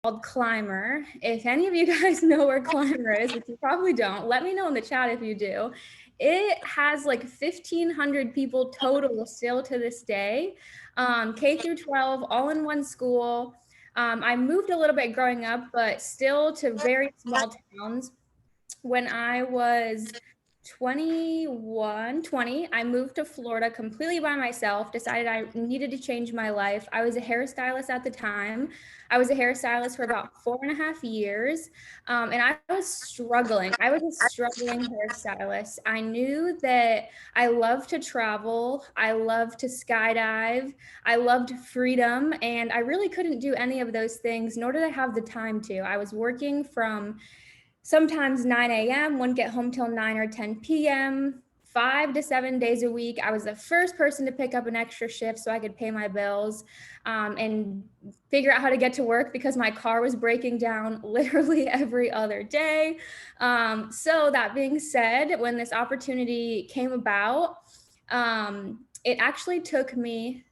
called Climber. If any of you guys know where Climber is, which you probably don't, let me know in the chat if you do. It has like 1,500 people total still to this day, K through 12, all in one school. I moved a little bit growing up, but still to very small towns. When I was 21, 20, I moved to Florida completely by myself, decided I needed to change my life. I was a hairstylist at the time. I was a hairstylist for about 4.5 years. And I was struggling. I was a struggling hairstylist. I knew that I loved to travel. I loved to skydive. I loved freedom. And I really couldn't do any of those things, nor did I have the time to. I was working from sometimes 9 a.m., wouldn't get home till 9 or 10 p.m., 5 to 7 days a week. I was the first person to pick up an extra shift so I could pay my bills and figure out how to get to work because my car was breaking down literally every other day. So that being said, when this opportunity came about, it actually took me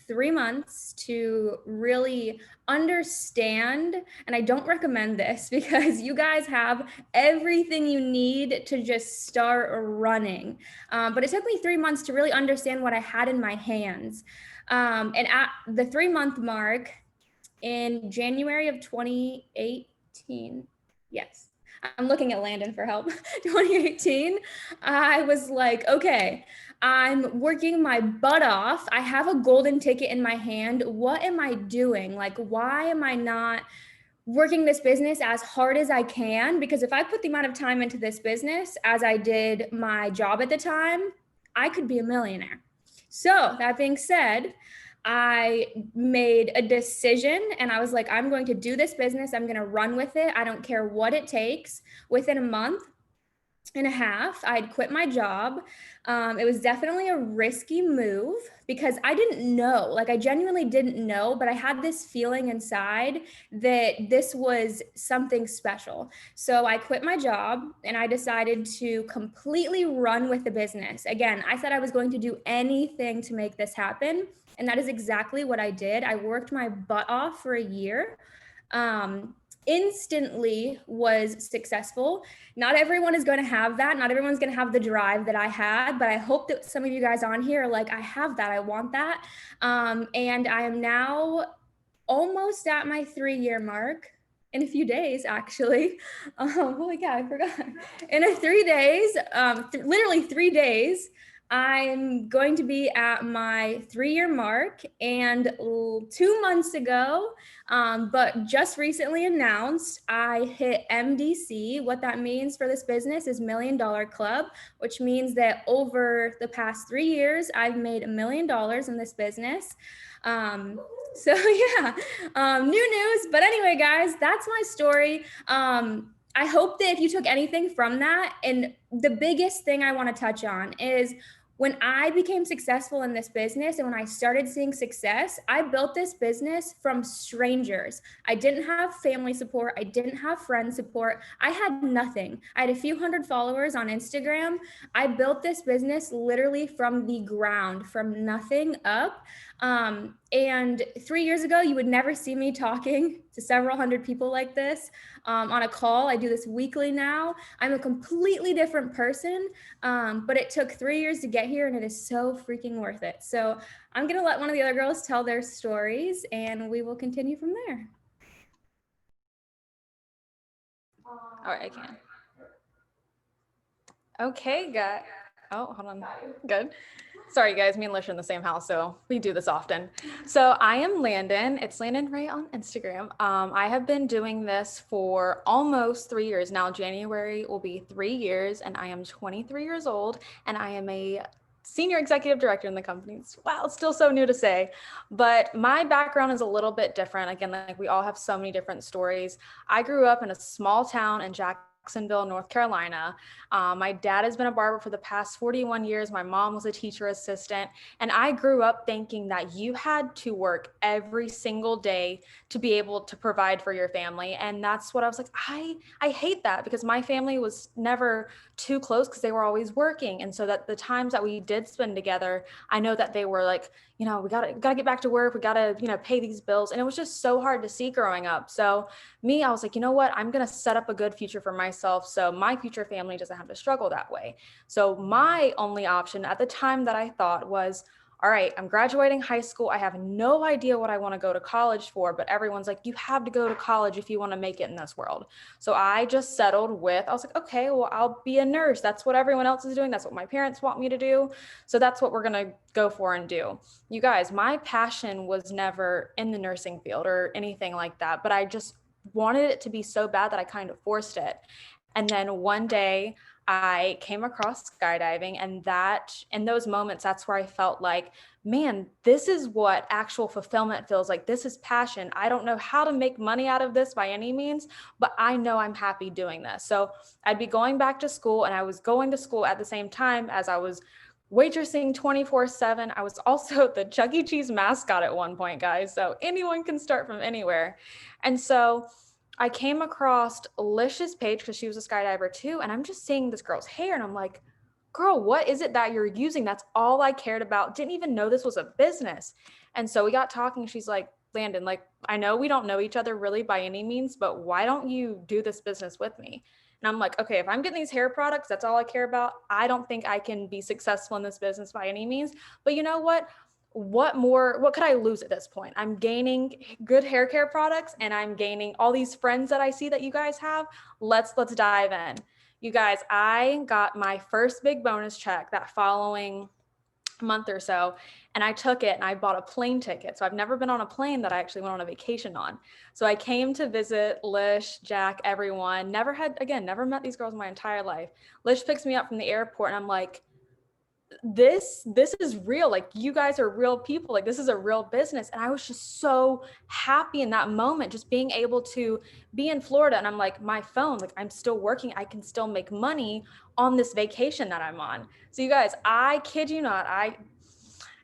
3 months to really understand. And I don't recommend this because you guys have everything you need to just start running. But it took me 3 months to really understand what I had in my hands. And at the 3 month mark in January of 2018, yes, I'm looking at Landon for help. 2018, I was like, okay, I'm working my butt off. I have a golden ticket in my hand. What am I doing? Like, why am I not working this business as hard as I can? Because if I put the amount of time into this business as I did my job at the time, I could be a millionaire. So that being said, I made a decision and I was like, I'm going to do this business. I'm going to run with it. I don't care what it takes. Within a month and a half, I'd quit my job. It was definitely a risky move because I didn't know, like I genuinely didn't know, but I had this feeling inside that this was something special. So I quit my job and I decided to completely run with the business. Again, I said I was going to do anything to make this happen. And that is exactly what I did. I worked my butt off for a year. Instantly was successful. Not everyone is going to have that. Not everyone's going to have the drive that I had, but I hope that some of you guys on here are like, I have that. I want that. And I am now almost at my 3 year mark in a few days, actually. Holy cow, I forgot. In a 3 days, literally 3 days, I'm going to be at my 3 year mark. And 2 months ago, but just recently announced, I hit MDC. What that means for this business is $1 Million Club, which means that over the past 3 years, I've made $1 million in this business. So yeah, new news. But anyway, guys, that's my story. I hope that if you took anything from that, and the biggest thing I want to touch on is when I became successful in this business and when I started seeing success, I built this business from strangers. I didn't have family support. I didn't have friend support. I had nothing. I had a few hundred followers on Instagram. I built this business literally from the ground, from nothing up. And 3 years ago, you would never see me talking to several hundred people like this on a call. I do this weekly now. I'm a completely different person, but it took 3 years to get here and it is so freaking worth it. So I'm going to let one of the other girls tell their stories and we will continue from there. All right, I can. Okay, guys. Oh, hold on. Good. Sorry, guys. Me and Lish are in the same house, so we do this often. So I am Landon. It's Landon Ray on Instagram. I have been doing this for almost 3 years now. January will be 3 years, and I am 23 years old, and I am a senior executive director in the company. Wow, it's still so new to say, but my background is a little bit different. Again, like we all have so many different stories. I grew up in a small town in Jacksonville, North Carolina. My dad has been a barber for the past 41 years. My mom was a teacher assistant. And I grew up thinking that you had to work every single day to be able to provide for your family. And that's what I was like, I hate that because my family was never too close because they were always working. And so that the times that we did spend together, I know that they were like, we gotta get back to work. We gotta, pay these bills. And it was just so hard to see growing up. So I was like, you know what? I'm gonna set up a good future for myself so my future family doesn't have to struggle that way. So my only option at the time that I thought was, all right, I'm graduating high school. I have no idea what I want to go to college for, but everyone's like, you have to go to college if you want to make it in this world. So I just settled with, I was like, okay, well, I'll be a nurse. That's what everyone else is doing. That's what my parents want me to do. So that's what we're going to go for and do. You guys, my passion was never in the nursing field or anything like that, but I just wanted it to be so bad that I kind of forced it. And then one day I came across skydiving, and that in those moments, that's where I felt like, man, this is what actual fulfillment feels like. This is passion. I don't know how to make money out of this by any means, but I know I'm happy doing this. So I'd be going back to school, and I was going to school at the same time as I was waitressing 24/7. I was also the Chuck E. Cheese mascot at one point, guys. So anyone can start from anywhere. And so I came across Alicia's page because she was a skydiver too. And I'm just seeing this girl's hair, and I'm like, girl, what is it that you're using? That's all I cared about. Didn't even know this was a business. And so we got talking. She's like, Landon, like, I know we don't know each other really by any means, but why don't you do this business with me? And I'm like, okay, if I'm getting these hair products, that's all I care about. I don't think I can be successful in this business by any means. But you know what? What could I lose at this point? I'm gaining good hair care products, and I'm gaining all these friends that I see that you guys have. Let's dive in. You guys, I got my first big bonus check that following month or so, and I took it and I bought a plane ticket. So I've never been on a plane that I actually went on a vacation on. So I came to visit Lish, Jack, everyone. Never met these girls in my entire life. Lish picks me up from the airport, and I'm like, this is real. Like, you guys are real people. Like, this is a real business. And I was just so happy in that moment, just being able to be in Florida. And I'm like, my phone, like, I'm still working. I can still make money on this vacation that I'm on. So you guys, I kid you not,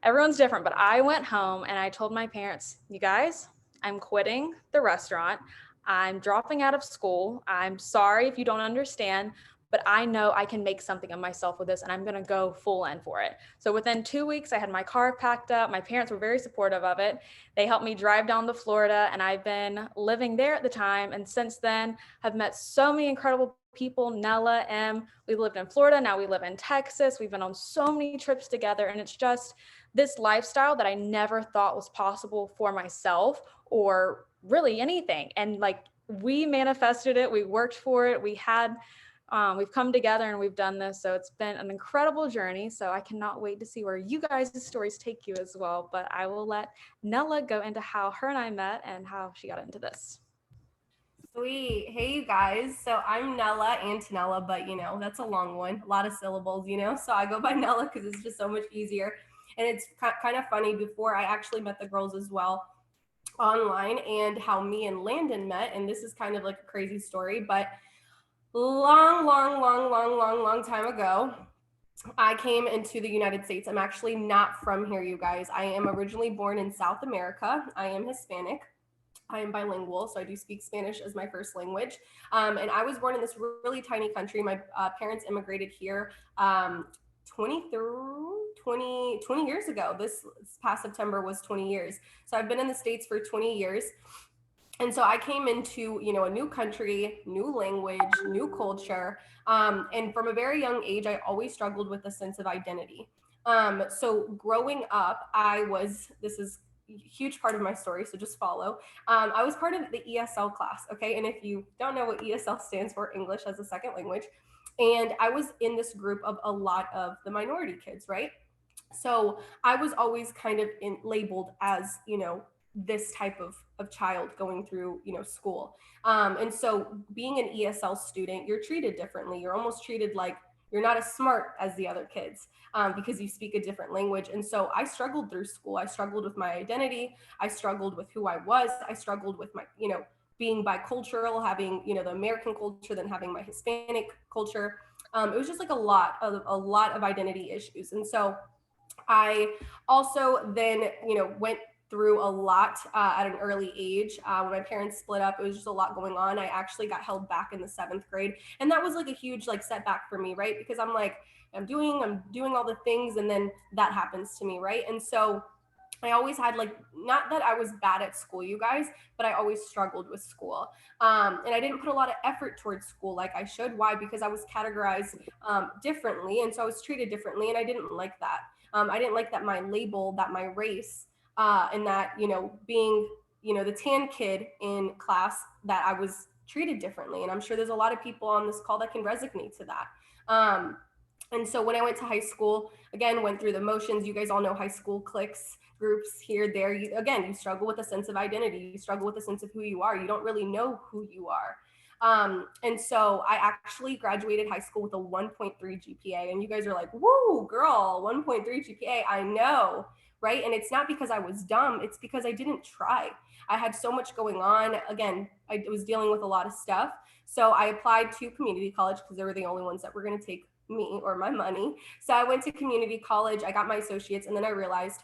everyone's different, but I went home and I told my parents, you guys, I'm quitting the restaurant. I'm dropping out of school. I'm sorry if you don't understand, but I know I can make something of myself with this, and I'm going to go full in for it. So within 2 weeks, I had my car packed up. My parents were very supportive of it. They helped me drive down to Florida, and I've been living there at the time. And since then, have met so many incredible people. Nella, we lived in Florida. Now we live in Texas. We've been on so many trips together, and it's just this lifestyle that I never thought was possible for myself or really anything. And like, we manifested it. We worked for it. We've come together and we've done this. So it's been an incredible journey. So I cannot wait to see where you guys' stories take you as well. But I will let Nella go into how her and I met and how she got into this. Sweet. Hey, you guys. So I'm Nella Antonella, but that's a long one, a lot of syllables, So I go by Nella because it's just so much easier. And it's kind of funny, before I actually met the girls as well online, and how me and Landon met. And this is kind of like a crazy story, but long time ago, I came into the United States. I'm actually not from here, you guys. I am originally born in South America. I am Hispanic. I am bilingual, so I do speak Spanish as my first language. And I was born in this really tiny country. My parents immigrated here 20 years ago. This past September was 20 years. So I've been in the States for 20 years. And so I came into, a new country, new language, new culture. And from a very young age, I always struggled with a sense of identity. So growing up, this is a huge part of my story, so just follow. I was part of the ESL class, okay? And if you don't know what ESL stands for, English as a second language. And I was in this group of a lot of the minority kids, right? So I was always kind of labeled as, this type of child going through, school. And so being an ESL student, you're treated differently. You're almost treated like you're not as smart as the other kids, because you speak a different language. And so I struggled through school. I struggled with my identity. I struggled with who I was. I struggled with my, being bicultural, having, the American culture, then having my Hispanic culture. It was just like a lot of identity issues. And so I also then, went through a lot at an early age. When my parents split up, it was just a lot going on. I actually got held back in the 7th grade. And that was like a huge setback for me, right? Because I'm like, I'm doing all the things, and then that happens to me, right? And so I always had like, not that I was bad at school, you guys, but I always struggled with school. And I didn't put a lot of effort towards school like I should. Why? Because I was categorized differently. And so I was treated differently. And I didn't like that. I didn't like that my label, that my race, and that, being, the tan kid in class, that I was treated differently. And I'm sure there's a lot of people on this call that can resonate to that. And so when I went to high school, again, went through the motions. You guys all know high school cliques, groups here, there. You struggle with a sense of identity. You struggle with a sense of who you are. You don't really know who you are. And so I actually graduated high school with a 1.3 GPA. And you guys are like, woo, girl, 1.3 GPA. I know, right? And it's not because I was dumb. It's because I didn't try. I had so much going on. Again, I was dealing with a lot of stuff. So I applied to community college because they were the only ones that were going to take me or my money. So I went to community college, I got my associates, and then I realized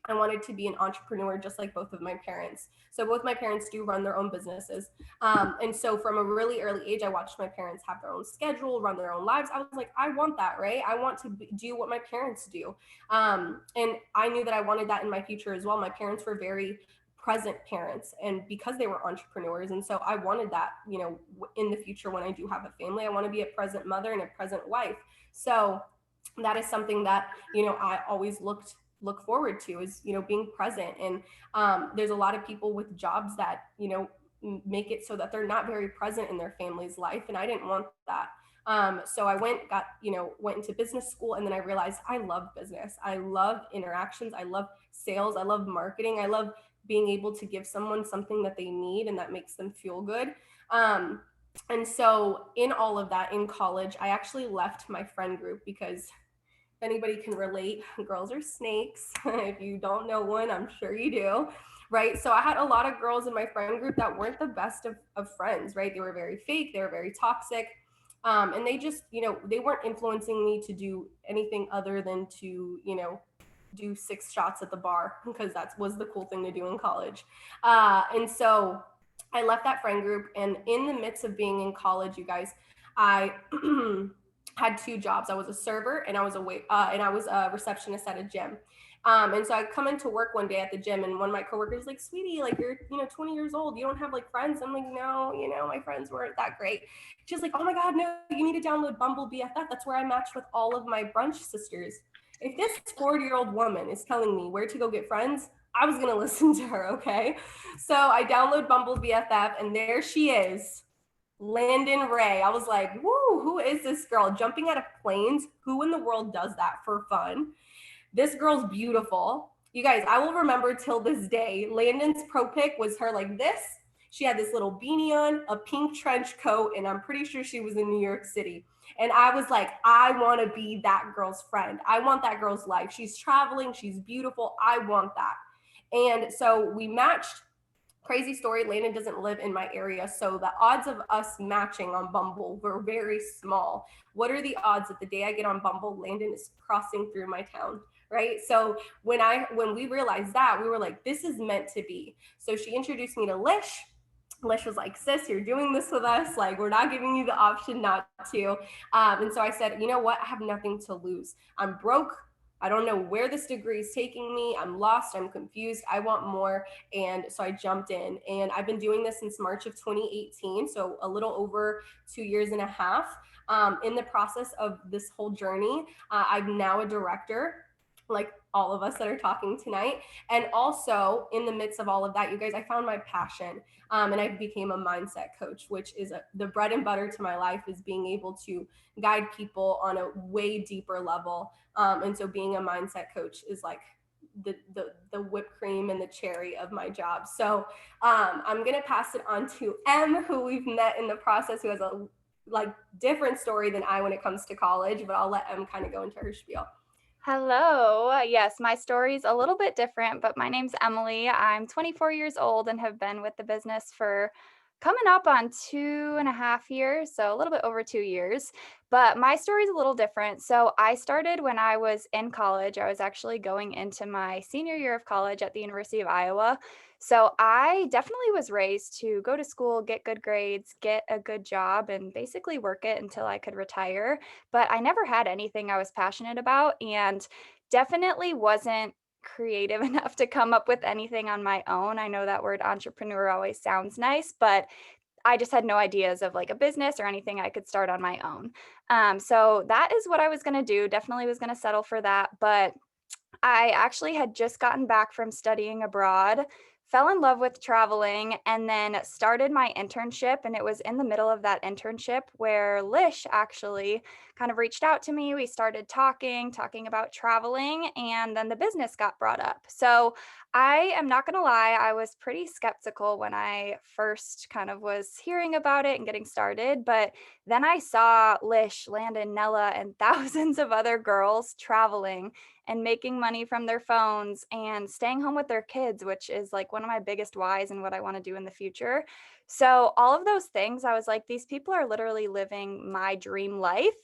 I wanted to be an entrepreneur just like both of my parents. So both my parents do run their own businesses. And so from a really early age, I watched my parents have their own schedule, run their own lives. I was like, I want that, right? I want to do what my parents do. And I knew that I wanted that in my future as well. My parents were very present parents, and because they were entrepreneurs, and so I wanted that, in the future when I do have a family, I want to be a present mother and a present wife. So that is something that, I always look forward to, is, being present. And there's a lot of people with jobs that, make it so that they're not very present in their family's life, and I didn't want that. So I went into business school, and then I realized I love business. I love interactions. I love sales. I love marketing. I love being able to give someone something that they need and that makes them feel good. And so in all of that, in college, I actually left my friend group because if anybody can relate, girls are snakes. If you don't know one, I'm sure you do. Right. So I had a lot of girls in my friend group that weren't the best of friends, right? They were very fake, they were very toxic. And they just, they weren't influencing me to do anything other than to, do 6 shots at the bar, because that was the cool thing to do in college. And so I left that friend group, and in the midst of being in college, you guys, I had 2 jobs. I was a server, and I was a receptionist at a gym. And so I come into work one day at the gym, and one of my coworkers like, sweetie, like, you're 20 years old, you don't have like friends. I'm like, no, my friends weren't that great. She's like, oh my God, no, you need to download Bumble BFF. That's where I matched with all of my brunch sisters. If this 40-year-old woman is telling me where to go get friends, I was going to listen to her. Okay. So I download Bumble BFF, and there she is, Landon Ray. I was like, woo, who is this girl jumping out of planes? Who in the world does that for fun? This girl's beautiful. You guys, I will remember till this day, Landon's pro pic was her like this. She had this little beanie on, a pink trench coat, and I'm pretty sure she was in New York City. And I was like, I want to be that girl's friend. I want that girl's life. She's traveling, she's beautiful. I want that. And so we matched. Crazy story, Landon doesn't live in my area, so the odds of us matching on Bumble were very small. What are the odds that the day I get on Bumble, Landon is crossing through my town? Right. So when we realized that, we were like, this is meant to be. So she introduced me to Lish. Lish was like, sis, you're doing this with us. Like, we're not giving you the option not to. And so I said, you know what? I have nothing to lose. I'm broke. I don't know where this degree is taking me. I'm lost. I'm confused. I want more. And so I jumped in, and I've been doing this since March of 2018. So a little over 2 years and a half. In the process of this whole journey, I'm now a director, like all of us that are talking tonight. And also in the midst of all of that, you guys, I found my passion, and I became a mindset coach, which is the bread and butter to my life, is being able to guide people on a way deeper level. And so being a mindset coach is like the whipped cream and the cherry of my job. So I'm going to pass it on to Em, who we've met in the process, who has a like different story than I when it comes to college, but I'll let Em kind of go into her spiel. Hello. Yes, my story's a little bit different, but my name's Emily. I'm 24 years old and have been with the business for coming up on 2.5 years, so a little bit over 2 years. But my story's a little different. So I started when I was in college. I was actually going into my senior year of college at the University of Iowa. So I definitely was raised to go to school, get good grades, get a good job, and basically work it until I could retire. But I never had anything I was passionate about, and definitely wasn't creative enough to come up with anything on my own. I know that word entrepreneur always sounds nice, but I just had no ideas of like a business or anything I could start on my own. So that is what I was going to do. Definitely was going to settle for that. But I actually had just gotten back from studying abroad, fell in love with traveling, and then started my internship. And it was in the middle of that internship where Lish actually kind of reached out to me. We started talking about traveling, and then the business got brought up. So I am not going to lie, I was pretty skeptical when I first kind of was hearing about it and getting started. But then I saw Lish, Landon, Nella, and thousands of other girls traveling and making money from their phones and staying home with their kids, which is like one of my biggest whys and what I want to do in the future. So all of those things, I was like, these people are literally living my dream life.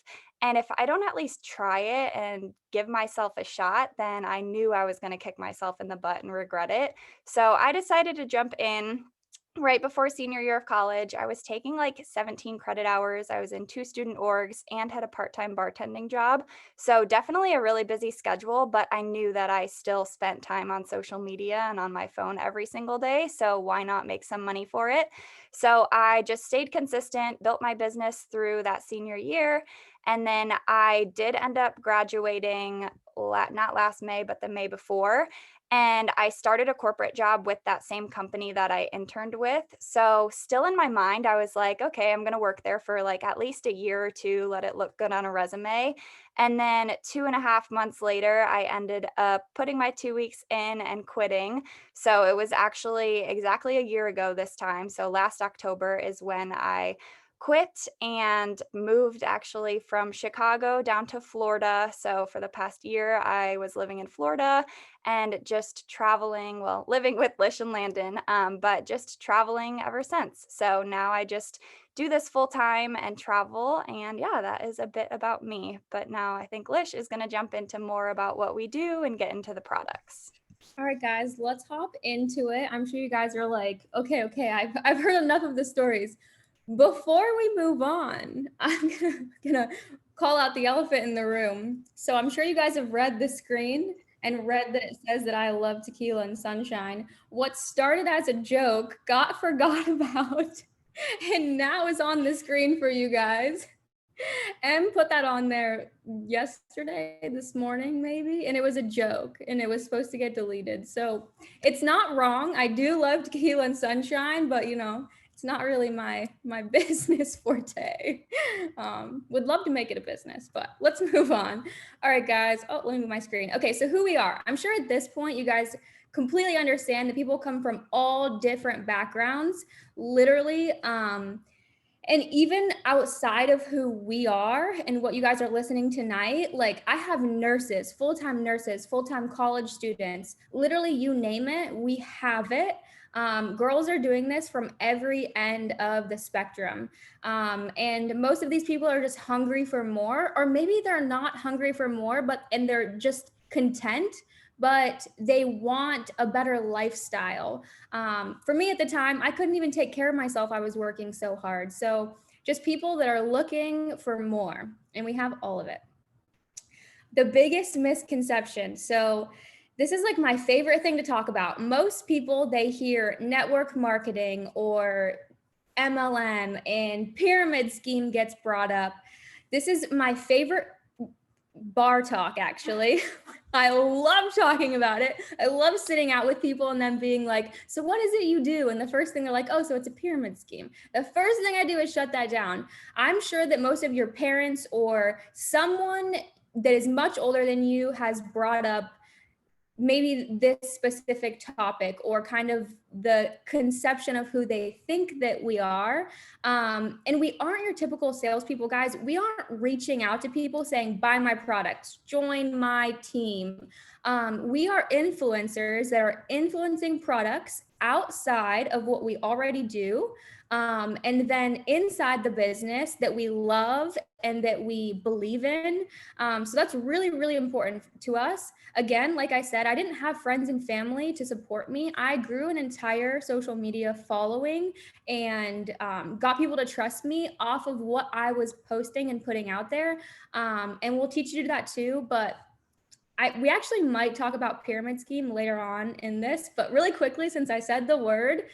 And if I don't at least try it and give myself a shot, then I knew I was going to kick myself in the butt and regret it. So I decided to jump in right before senior year of college. I was taking like 17 credit hours. I was in 2 student orgs and had a part-time bartending job. So definitely a really busy schedule, but I knew that I still spent time on social media and on my phone every single day. So why not make some money for it? So I just stayed consistent, built my business through that senior year. And then I did end up graduating not last May, but the May before. And I started a corporate job with that same company that I interned with. So still in my mind, I was like, okay, I'm going to work there for like at least a year or two, let it look good on a resume. And then 2.5 months later, I ended up putting my 2 weeks in and quitting. So it was actually exactly a year ago this time. So last October is when I quit and moved actually from Chicago down to Florida. So for the past year, I was living in Florida and just traveling, well, living with Lish and Landon, but just traveling ever since. So now I just do this full time and travel. And yeah, that is a bit about me. But now I think Lish is going to jump into more about what we do and get into the products. All right, guys, let's hop into it. I'm sure you guys are like, okay, I've heard enough of the stories. Before we move on, I'm gonna call out the elephant in the room. So I'm sure you guys have read the screen and read that it says that I love tequila and sunshine. What started as a joke got forgot about and now is on the screen for you guys. Em put that on there yesterday, this morning, maybe, and it was a joke and it was supposed to get deleted. So it's not wrong. I do love tequila and sunshine, but you know, it's not really my business forte. Would love to make it a business, but let's move on. All right, guys. Oh, let me move my screen. Okay, so who we are. I'm sure at this point you guys completely understand that people come from all different backgrounds, literally. And even outside of who we are and what you guys are listening tonight, like I have nurses, full-time college students, literally you name it, we have it. Girls are doing this from every end of the spectrum. And most of these people are just hungry for more, or maybe they're not hungry for more, and they're just content, but they want a better lifestyle. For me at the time, I couldn't even take care of myself. I was working so hard. So just people that are looking for more, and we have all of it. The biggest misconception. So this is like my favorite thing to talk about. Most people, they hear network marketing or MLM and pyramid scheme gets brought up. This is my favorite bar talk, actually. I love talking about it. I love sitting out with people and them being like, so what is it you do? And the first thing they're like, oh, so it's a pyramid scheme. The first thing I do is shut that down. I'm sure that most of your parents or someone that is much older than you has brought up maybe this specific topic or kind of the conception of who they think that we are. And we aren't your typical salespeople, guys. We aren't reaching out to people saying, buy my products, join my team. We are influencers that are influencing products outside of what we already do. And then inside the business that we love and that we believe in. So that's really, really important to us. Again, like I said, I didn't have friends and family to support me. I grew an entire social media following and got people to trust me off of what I was posting and putting out there. And we'll teach you to do that too. But we actually might talk about pyramid scheme later on in this, but really quickly, since I said the word,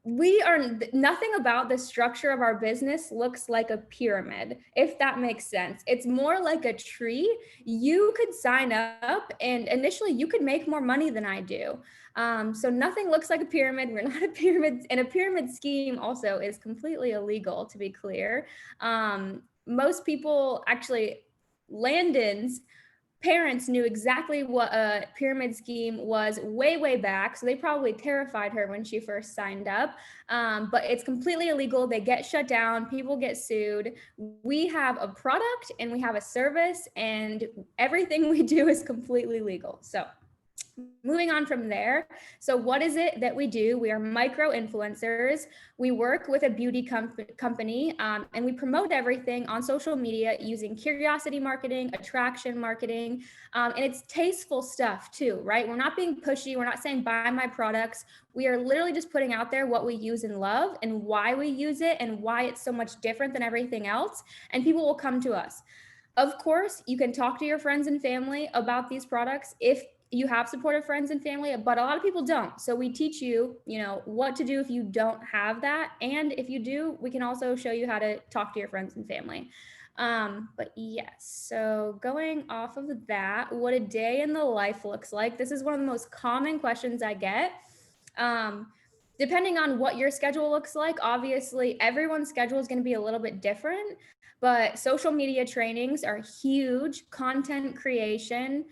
we are nothing about the structure of our business looks like a pyramid, if that makes sense. It's more like a tree. You could sign up and initially you could make more money than I do. So nothing looks like a pyramid. We're not a pyramid, and a pyramid scheme also is completely illegal, to be clear. Most people actually, Landon's parents knew exactly what a pyramid scheme was way back, so they probably terrified her when she first signed up. But it's completely illegal. They get shut down, people get sued. We have a product and we have a service, and everything we do is completely legal. So moving on from there. So what is it that we do? We are micro influencers. We work with a beauty company, and we promote everything on social media using curiosity marketing, attraction marketing, and it's tasteful stuff too, right? We're not being pushy. We're not saying buy my products. We are literally just putting out there what we use and love and why we use it and why it's so much different than everything else. And people will come to us. Of course, you can talk to your friends and family about these products if you have supportive friends and family, but a lot of people don't. So we teach you, what to do if you don't have that. And if you do, we can also show you how to talk to your friends and family. But yes, so going off of that, what a day in the life looks like. This is one of the most common questions I get. Depending on what your schedule looks like, obviously everyone's schedule is going to be a little bit different, but social media trainings are huge. Content creation,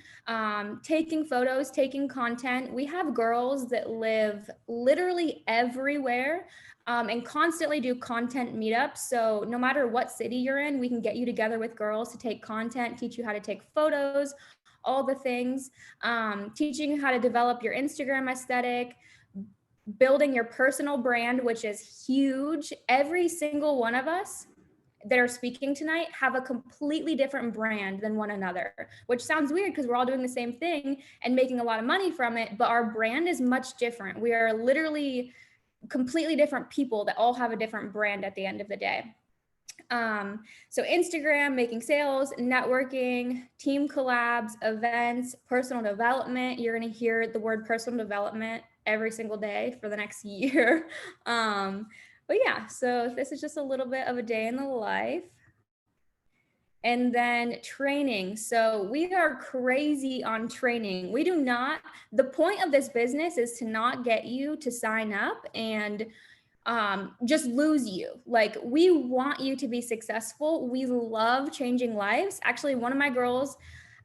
taking photos, taking content. We have girls that live literally everywhere, and constantly do content meetups. So no matter what city you're in, we can get you together with girls to take content, teach you how to take photos, all the things, teaching you how to develop your Instagram aesthetic, building your personal brand, which is huge. Every single one of us that are speaking tonight have a completely different brand than one another, which sounds weird because we're all doing the same thing and making a lot of money from it, but our brand is much different. We are literally completely different people that all have a different brand at the end of the day. So Instagram, making sales, networking, team collabs, events, personal development. You're going to hear the word personal development every single day for the next year. But yeah, so this is just a little bit of a day in the life. And then training. So we are crazy on training. We do not, the point of this business is to not get you to sign up and just lose you. Like, we want you to be successful. We love changing lives. Actually, one of my girls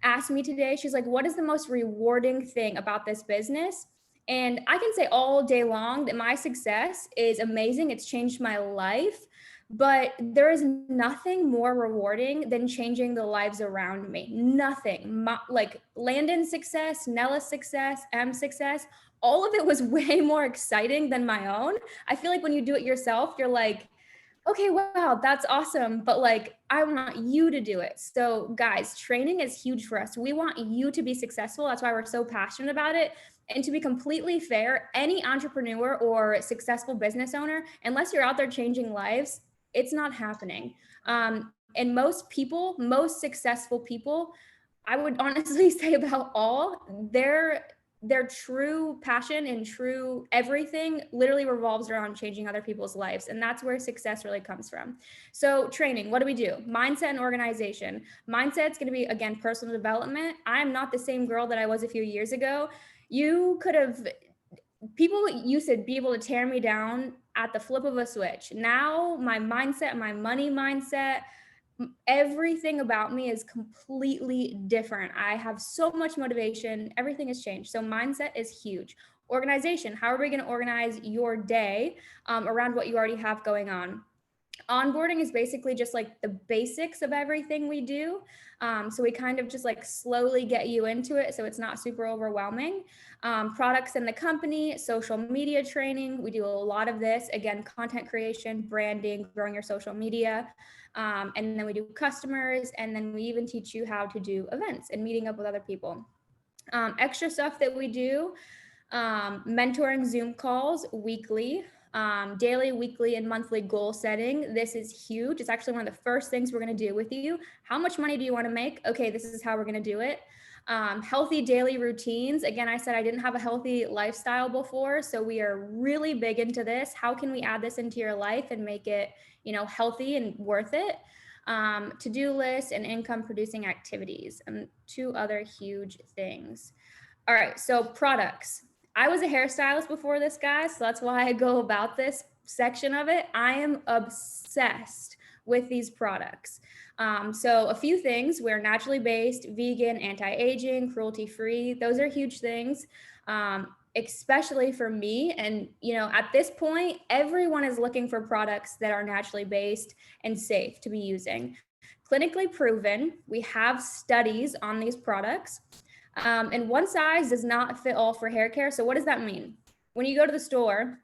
asked me today, she's like, what is the most rewarding thing about this business? And I can say all day long that my success is amazing. It's changed my life, but there is nothing more rewarding than changing the lives around me. Nothing. Like Landon's success, Nella's success, M's success, all of it was way more exciting than my own. I feel like when you do it yourself, you're like, okay, wow, that's awesome. But like, I want you to do it. So guys, training is huge for us. We want you to be successful. That's why we're so passionate about it. And to be completely fair, any entrepreneur or successful business owner, unless you're out there changing lives, it's not happening. And most people, most successful people, I would honestly say about all, their true passion and true everything literally revolves around changing other people's lives. And that's where success really comes from. So training, what do we do? Mindset and organization. Mindset's going to be, again, personal development. I'm not the same girl that I was a few years ago. People used to be able to tear me down at the flip of a switch. Now my mindset, my money mindset, everything about me is completely different. I have so much motivation. Everything has changed. So mindset is huge. Organization. How are we going to organize your day around what you already have going on? Onboarding is basically just like the basics of everything we do. So we kind of just like slowly get you into it, so it's not super overwhelming. Products in the company, social media training. We do a lot of this. Again, content creation, branding, growing your social media. And then we do customers, and then we even teach you how to do events and meeting up with other people. Extra stuff that we do, mentoring Zoom calls weekly, daily, weekly, and monthly goal setting. This is huge. It's actually one of the first things we're going to do with you. How much money do you want to make? Okay, this is how we're going to do it. Healthy daily routines. Again, I said I didn't have a healthy lifestyle before, so we are really big into this. How can we add this into your life and make it, healthy and worth it? To-do lists and income producing activities, and two other huge things. All right, so products. I was a hairstylist before this, guys, so that's why I go about this section of it. I am obsessed with these products. So a few things: we're naturally based, vegan, anti-aging, cruelty-free. Those are huge things, especially for me. And, at this point, everyone is looking for products that are naturally based and safe to be using. Clinically proven, we have studies on these products. And one size does not fit all for hair care. So what does that mean? When you go to the store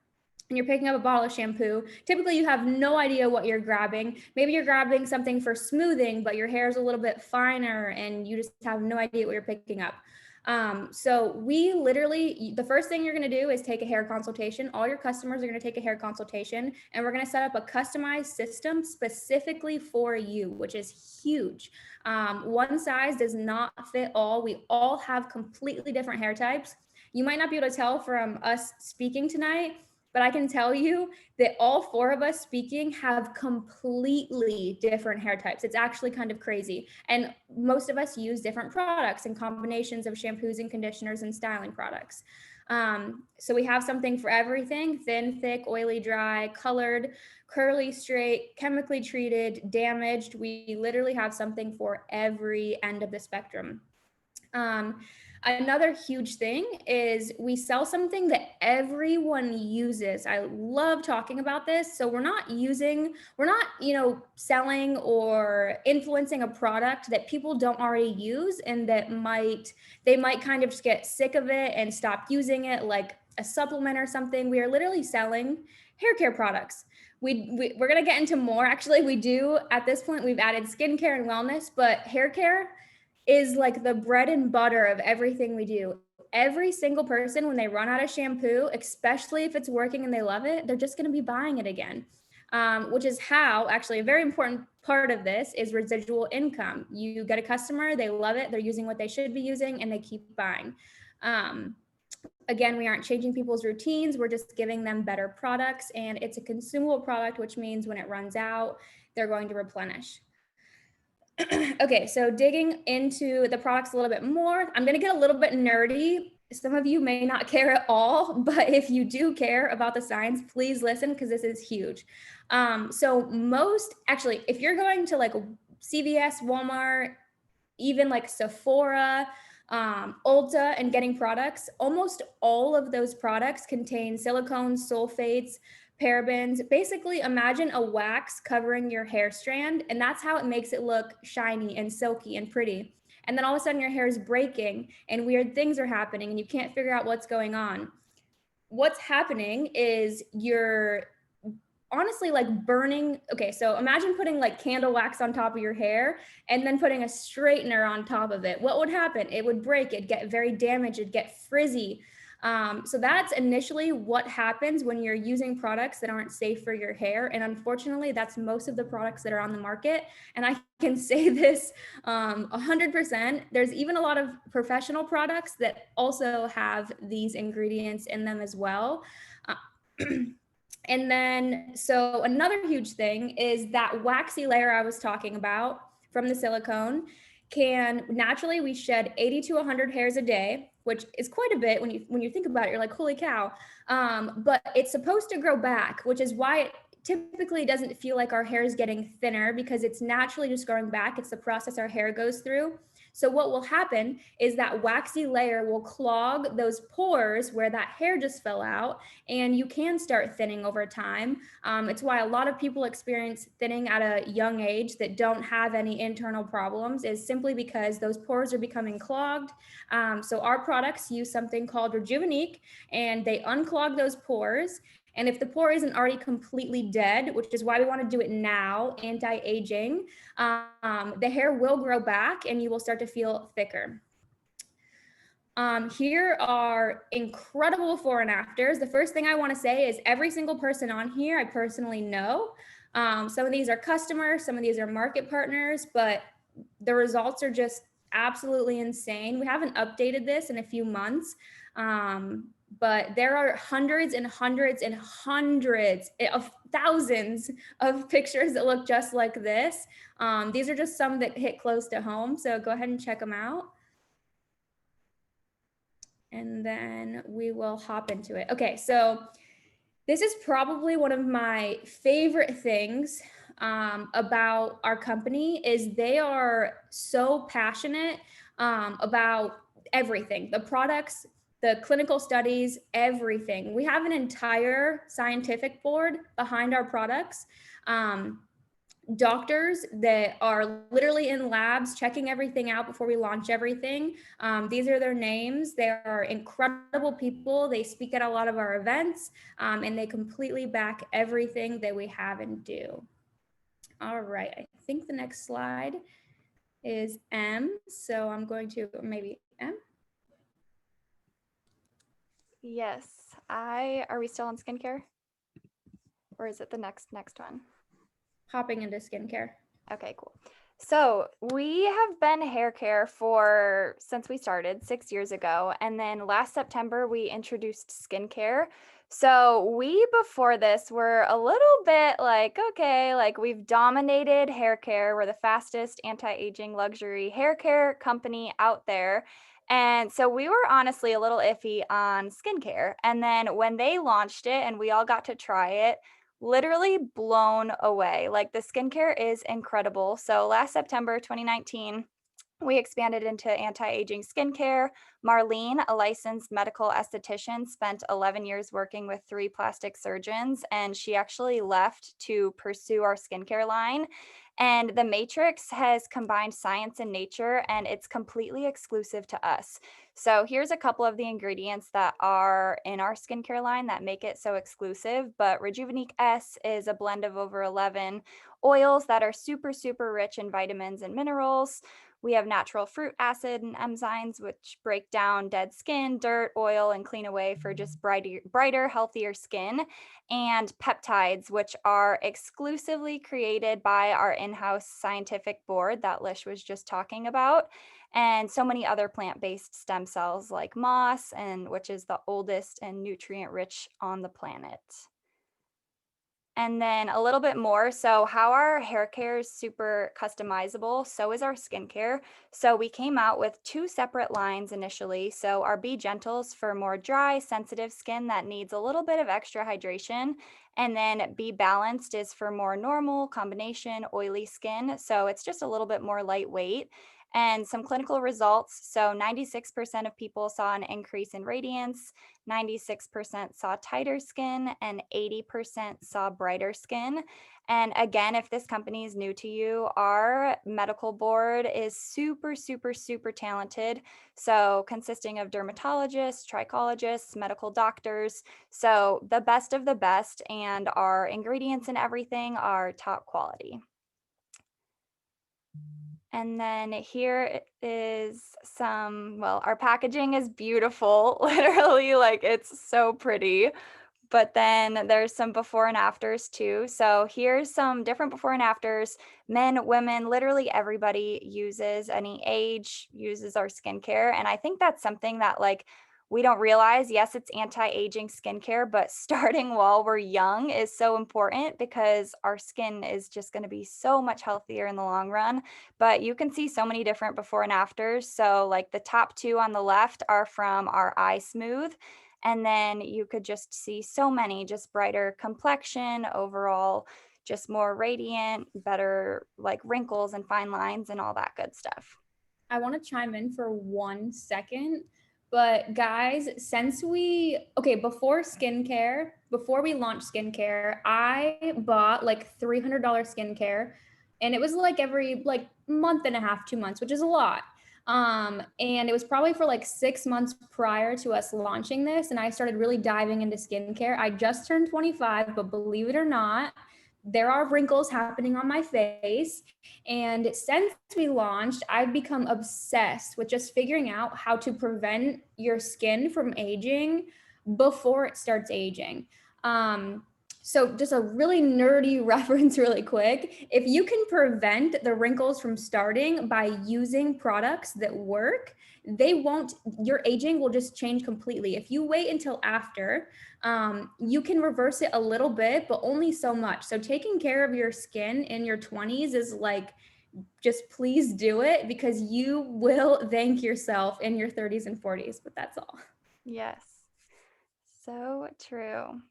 and you're picking up a bottle of shampoo, typically you have no idea what you're grabbing. Maybe you're grabbing something for smoothing, but your hair is a little bit finer and you just have no idea what you're picking up. So we literally, the first thing you're going to do is take a hair consultation. All your customers are going to take a hair consultation, and we're going to set up a customized system specifically for you, which is huge. One size does not fit all. We all have completely different hair types. You might not be able to tell from us speaking tonight, but I can tell you that all four of us speaking have completely different hair types. It's actually kind of crazy. And most of us use different products and combinations of shampoos and conditioners and styling products. So we have something for everything: thin, thick, oily, dry, colored, curly, straight, chemically treated, damaged. We literally have something for every end of the spectrum. Another huge thing is we sell something that everyone uses. I love talking about this. So we're not, selling or influencing a product that people don't already use and that they might kind of just get sick of it and stop using it, like a supplement or something. We are literally selling hair care products. We're going to get into more. Actually, we do at this point, we've added skincare and wellness, but hair care is like the bread and butter of everything we do. Every single person, when they run out of shampoo, especially if it's working and they love it, they're just going to be buying it again. Which is how, actually, a very important part of this is residual income. You get a customer, they love it, they're using what they should be using, and they keep buying. Again, we aren't changing people's routines, we're just giving them better products, and it's a consumable product, which means when it runs out, they're going to replenish. Okay, so digging into the products a little bit more, I'm going to get a little bit nerdy. Some of you may not care at all, but if you do care about the science, please listen, because this is huge. Actually, if you're going to like CVS, Walmart, even like Sephora, Ulta, and getting products, almost all of those products contain silicones, sulfates, parabens. Basically, imagine a wax covering your hair strand, and that's how it makes it look shiny and silky and pretty. And then all of a sudden your hair is breaking and weird things are happening and you can't figure out what's going on. What's happening is you're honestly like burning. Okay, so imagine putting like candle wax on top of your hair and then putting a straightener on top of it. What would happen? It would break, it'd get very damaged, it'd get frizzy. So that's initially what happens when you're using products that aren't safe for your hair. And unfortunately, that's most of the products that are on the market. And I can say this 100%. There's even a lot of professional products that also have these ingredients in them as well. And then, so another huge thing is that waxy layer I was talking about from the silicone we shed 80 to 100 hairs a day, which is quite a bit when you think about it. You're like, holy cow. But it's supposed to grow back, which is why it typically doesn't feel like our hair is getting thinner, because it's naturally just growing back. It's the process our hair goes through. So what will happen is that waxy layer will clog those pores where that hair just fell out, and you can start thinning over time. It's why a lot of people experience thinning at a young age that don't have any internal problems, is simply because those pores are becoming clogged. So our products use something called Rejuvenique, and they unclog those pores. And if the pore isn't already completely dead, which is why we want to do it now, anti-aging, the hair will grow back and you will start to feel thicker. Here are incredible before and afters. The first thing I want to say is every single person on here I personally know. Some of these are customers, some of these are market partners, but the results are just absolutely insane. We haven't updated this in a few months, but there are hundreds and hundreds and hundreds of thousands of pictures that look just like this. These are just some that hit close to home, so go ahead and check them out. And then we will hop into it. Okay, so this is probably one of my favorite things about our company is they are so passionate about everything, the products, the clinical studies, everything. We have an entire scientific board behind our products. Doctors that are literally in labs checking everything out before we launch everything. These are their names. They are incredible people. They speak at a lot of our events, and they completely back everything that we have and do. All right, I think the next slide is M. So I'm going to maybe M. Yes, are we still on skincare? Or is it the next one? Hopping into skincare. Okay, cool. So we have been hair care since we started 6 years ago. And then last September, we introduced skincare. So we, before this, were a little bit like, okay, like we've dominated hair care. We're the fastest anti-aging luxury hair care company out there. And so we were honestly a little iffy on skincare. And then when they launched it and we all got to try it, literally blown away. Like the skincare is incredible. So last September 2019, we expanded into anti-aging skincare. Marlene, a licensed medical esthetician, spent 11 years working with 3 plastic surgeons, and she actually left to pursue our skincare line. And the Matrix has combined science and nature, and it's completely exclusive to us. So here's a couple of the ingredients that are in our skincare line that make it so exclusive. But Rejuvenique S is a blend of over 11 oils that are super, super rich in vitamins and minerals. We have natural fruit acid and enzymes, which break down dead skin, dirt, oil, and clean away for just brighter, healthier skin. And peptides, which are exclusively created by our in-house scientific board that Lish was just talking about. And so many other plant-based stem cells like moss, which is the oldest and nutrient-rich on the planet. And then a little bit more. So how our hair care is super customizable, so is our skincare. So we came out with 2 separate lines initially. So our Be Gentles for more dry, sensitive skin that needs a little bit of extra hydration. And then Be Balanced is for more normal combination oily skin. So it's just a little bit more lightweight. And some clinical results. So 96% of people saw an increase in radiance, 96% saw tighter skin, and 80% saw brighter skin. And again, if this company is new to you, our medical board is super, super, super talented. So consisting of dermatologists, trichologists, medical doctors. So the best of the best, and our ingredients and everything are top quality. And then here is our packaging is beautiful, literally, like it's so pretty. But then there's some before and afters too. So here's some different before and afters. Men, women, literally everybody uses, any age uses our skincare. And I think that's something that we don't realize. Yes, it's anti-aging skincare, but starting while we're young is so important because our skin is just going to be so much healthier in the long run. But you can see so many different before and afters. So like the top 2 on the left are from our Eye Smooth. And then you could just see so many, just brighter complexion, overall, just more radiant, better like wrinkles and fine lines and all that good stuff. I want to chime in for 1 second. But guys, before we launched skincare, I bought like $300 skincare, and it was like every month and a half, 2 months, which is a lot. And it was probably for like 6 months prior to us launching this, and I started really diving into skincare. I just turned 25, but believe it or not, there are wrinkles happening on my face. And since we launched, I've become obsessed with just figuring out how to prevent your skin from aging before it starts aging. So just a really nerdy reference really quick. If you can prevent the wrinkles from starting by using products that work, they won't, your aging will just change completely. If you wait until after, you can reverse it a little bit, but only so much. So taking care of your skin in your 20s is like, just please do it, because you will thank yourself in your 30s and 40s, but that's all. Yes, so true.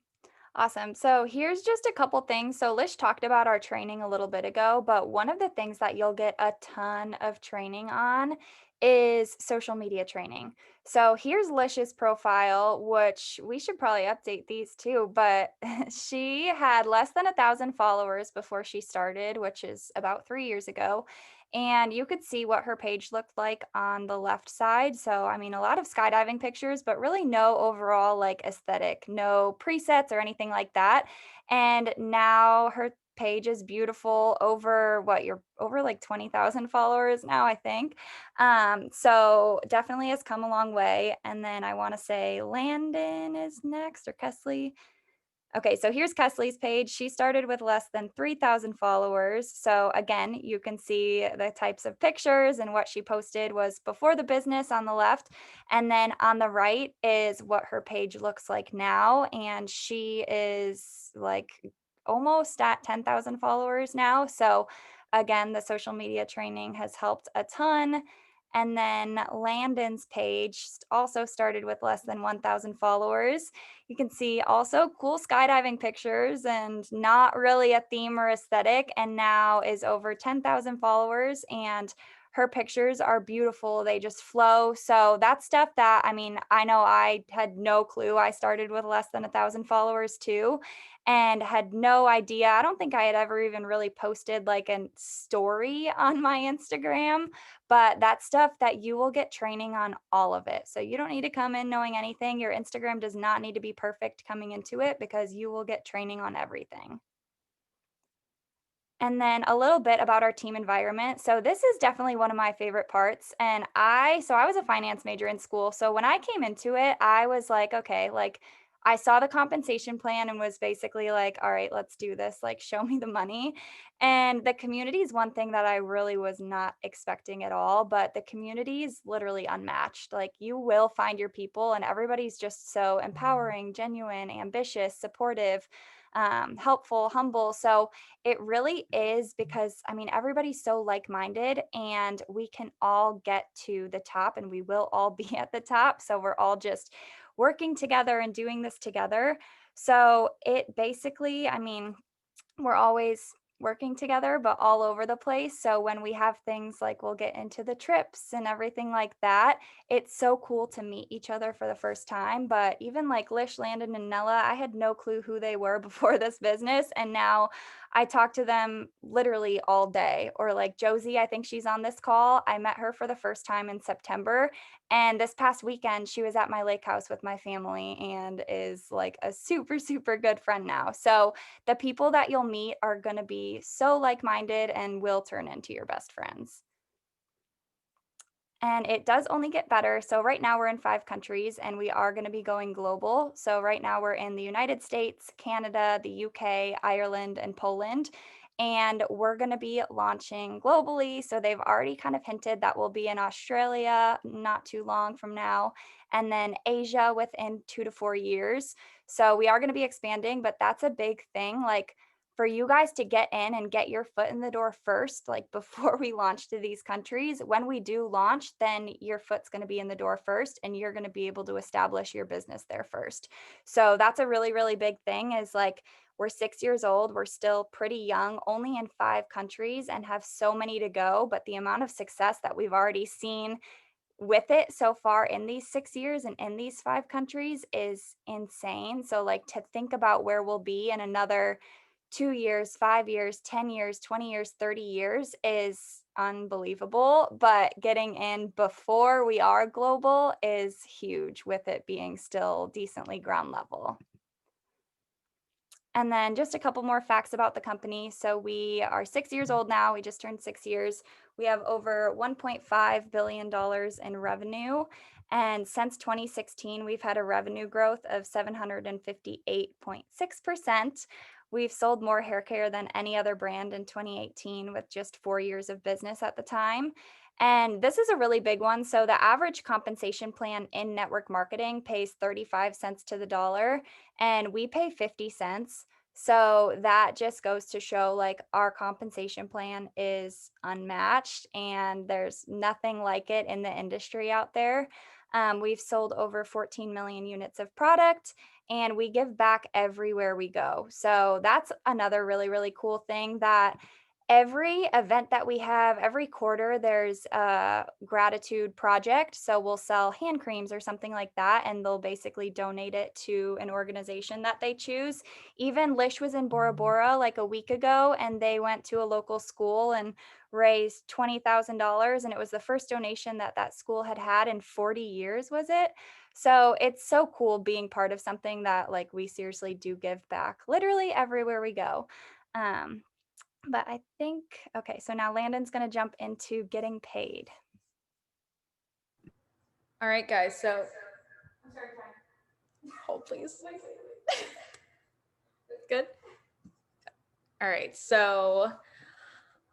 Awesome. So here's just a couple things. So Lish talked about our training a little bit ago, but one of the things that you'll get a ton of training on is social media training. So here's Lish's profile, which we should probably update these too, but she had less than 1,000 followers before she started, which is about 3 years ago. And you could see what her page looked like on the left side. So, I mean, a lot of skydiving pictures, but really no overall like aesthetic, no presets or anything like that. And now her page is beautiful, over what, you're over like 20,000 followers now, I think. So definitely has come a long way. And then I want to say Landon is next, or Kesley. Okay, so here's Kesley's page. She started with less than 3,000 followers. So again, you can see the types of pictures, and what she posted was before the business on the left. And then on the right is what her page looks like now. And she is like almost at 10,000 followers now. So again, the social media training has helped a ton. And then Landon's page also started with less than 1,000 followers. You can see also cool skydiving pictures and not really a theme or aesthetic, and now is over 10,000 followers, and her pictures are beautiful. They just flow. So that's stuff that, I mean, I know I had no clue. I started with less than 1,000 followers too, and had no idea. I don't think I had ever even really posted like a story on my Instagram, but that's stuff that you will get training on, all of it. So you don't need to come in knowing anything. Your Instagram does not need to be perfect coming into it, because you will get training on everything. And then a little bit about our team environment. So this is definitely one of my favorite parts. And I was a finance major in school. So when I came into it, I was like, okay, like I saw the compensation plan and was basically like, all right, let's do this. Like, show me the money. And the community is one thing that I really was not expecting at all, but the community is literally unmatched. Like, you will find your people, and everybody's just so empowering, genuine, ambitious, supportive, helpful, humble. So it really is, because I mean, everybody's so like-minded, and we can all get to the top, and we will all be at the top. So we're all just working together and doing this together. So it basically, I mean, we're always working together, but all over the place. So when we have things like, we'll get into the trips and everything like that, it's so cool to meet each other for the first time. But even like Lish, Landon, and Nella, I had no clue who they were before this business. And now I talk to them literally all day. Or like Josie, I think she's on this call. I met her for the first time in September. And this past weekend, she was at my lake house with my family, and is like a super, super good friend now. So the people that you'll meet are going to be so like-minded and will turn into your best friends. And it does only get better. So right now we're in 5 countries, and we are going to be going global. So right now we're in the United States, Canada, the UK, Ireland, and Poland. And we're going to be launching globally. So they've already kind of hinted that we'll be in Australia not too long from now, and then Asia within 2 to 4 years. So we are going to be expanding, but that's a big thing. Like, for you guys to get in and get your foot in the door first, like before we launch to these countries. When we do launch, then your foot's going to be in the door first, and you're going to be able to establish your business there first. So that's a really, really big thing, is like, we're 6 years old. We're still pretty young, only in 5 countries, and have so many to go. But the amount of success that we've already seen with it so far in these 6 years and in these 5 countries is insane. So like, to think about where we'll be in another 2 years, 5 years, 10 years, 20 years, 30 years is unbelievable. But getting in before we are global is huge, with it being still decently ground level. And then just a couple more facts about the company. So we are 6 years old now. We just turned 6 years. We have over $1.5 billion in revenue. And since 2016, we've had a revenue growth of 758.6%. We've sold more hair care than any other brand in 2018 with just 4 years of business at the time. And this is a really big one. So the average compensation plan in network marketing pays 35 cents to the dollar, and we pay 50 cents. So that just goes to show like our compensation plan is unmatched and there's nothing like it in the industry out there. We've sold over 14 million units of product and we give back everywhere we go. So that's another really, really cool thing that every event that we have, every quarter, there's a gratitude project. So we'll sell hand creams or something like that, and they'll basically donate it to an organization that they choose. Even Lish was in Bora Bora like a week ago, and they went to a local school and raised $20,000. And it was the first donation that that school had had in 40 years, was it? So it's so cool being part of something that like we seriously do give back literally everywhere we go. Um, but I think, okay, so now Landon's going to jump into getting paid. All right, guys. So, hold please. Good. All right. So,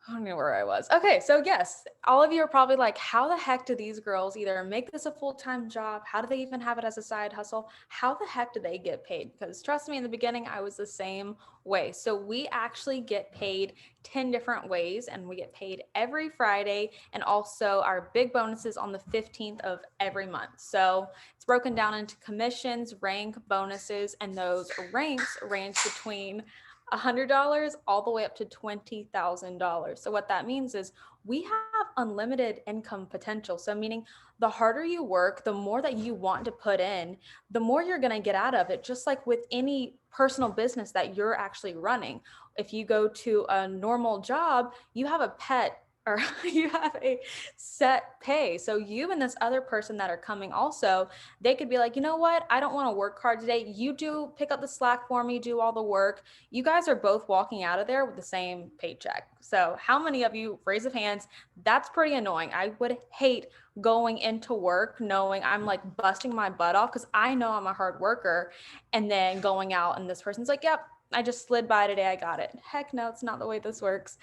I don't know where I was. Okay, so yes, all of you are probably like, how the heck do these girls either make this a full-time job? How do they even have it as a side hustle? How the heck do they get paid? Because trust me, in the beginning, I was the same way. So we actually get paid 10 different ways, and we get paid every Friday, and also our big bonuses on the 15th of every month. So it's broken down into commissions, rank, bonuses, and those ranks range between $100 all the way up to $20,000. So what that means is we have unlimited income potential. So meaning the harder you work, the more that you want to put in, the more you're going to get out of it. Just like with any personal business that you're actually running. If you go to a normal job, you have a pet or you have a set pay. So you and this other person that are coming also, they could be like, you know what? I don't want to work hard today. You do pick up the slack for me, do all the work. You guys are both walking out of there with the same paycheck. So how many of you, raise of hands, that's pretty annoying. I would hate going into work knowing I'm like busting my butt off because I know I'm a hard worker, and then going out and this person's like, yep, I just slid by today, I got it. Heck no, it's not the way this works.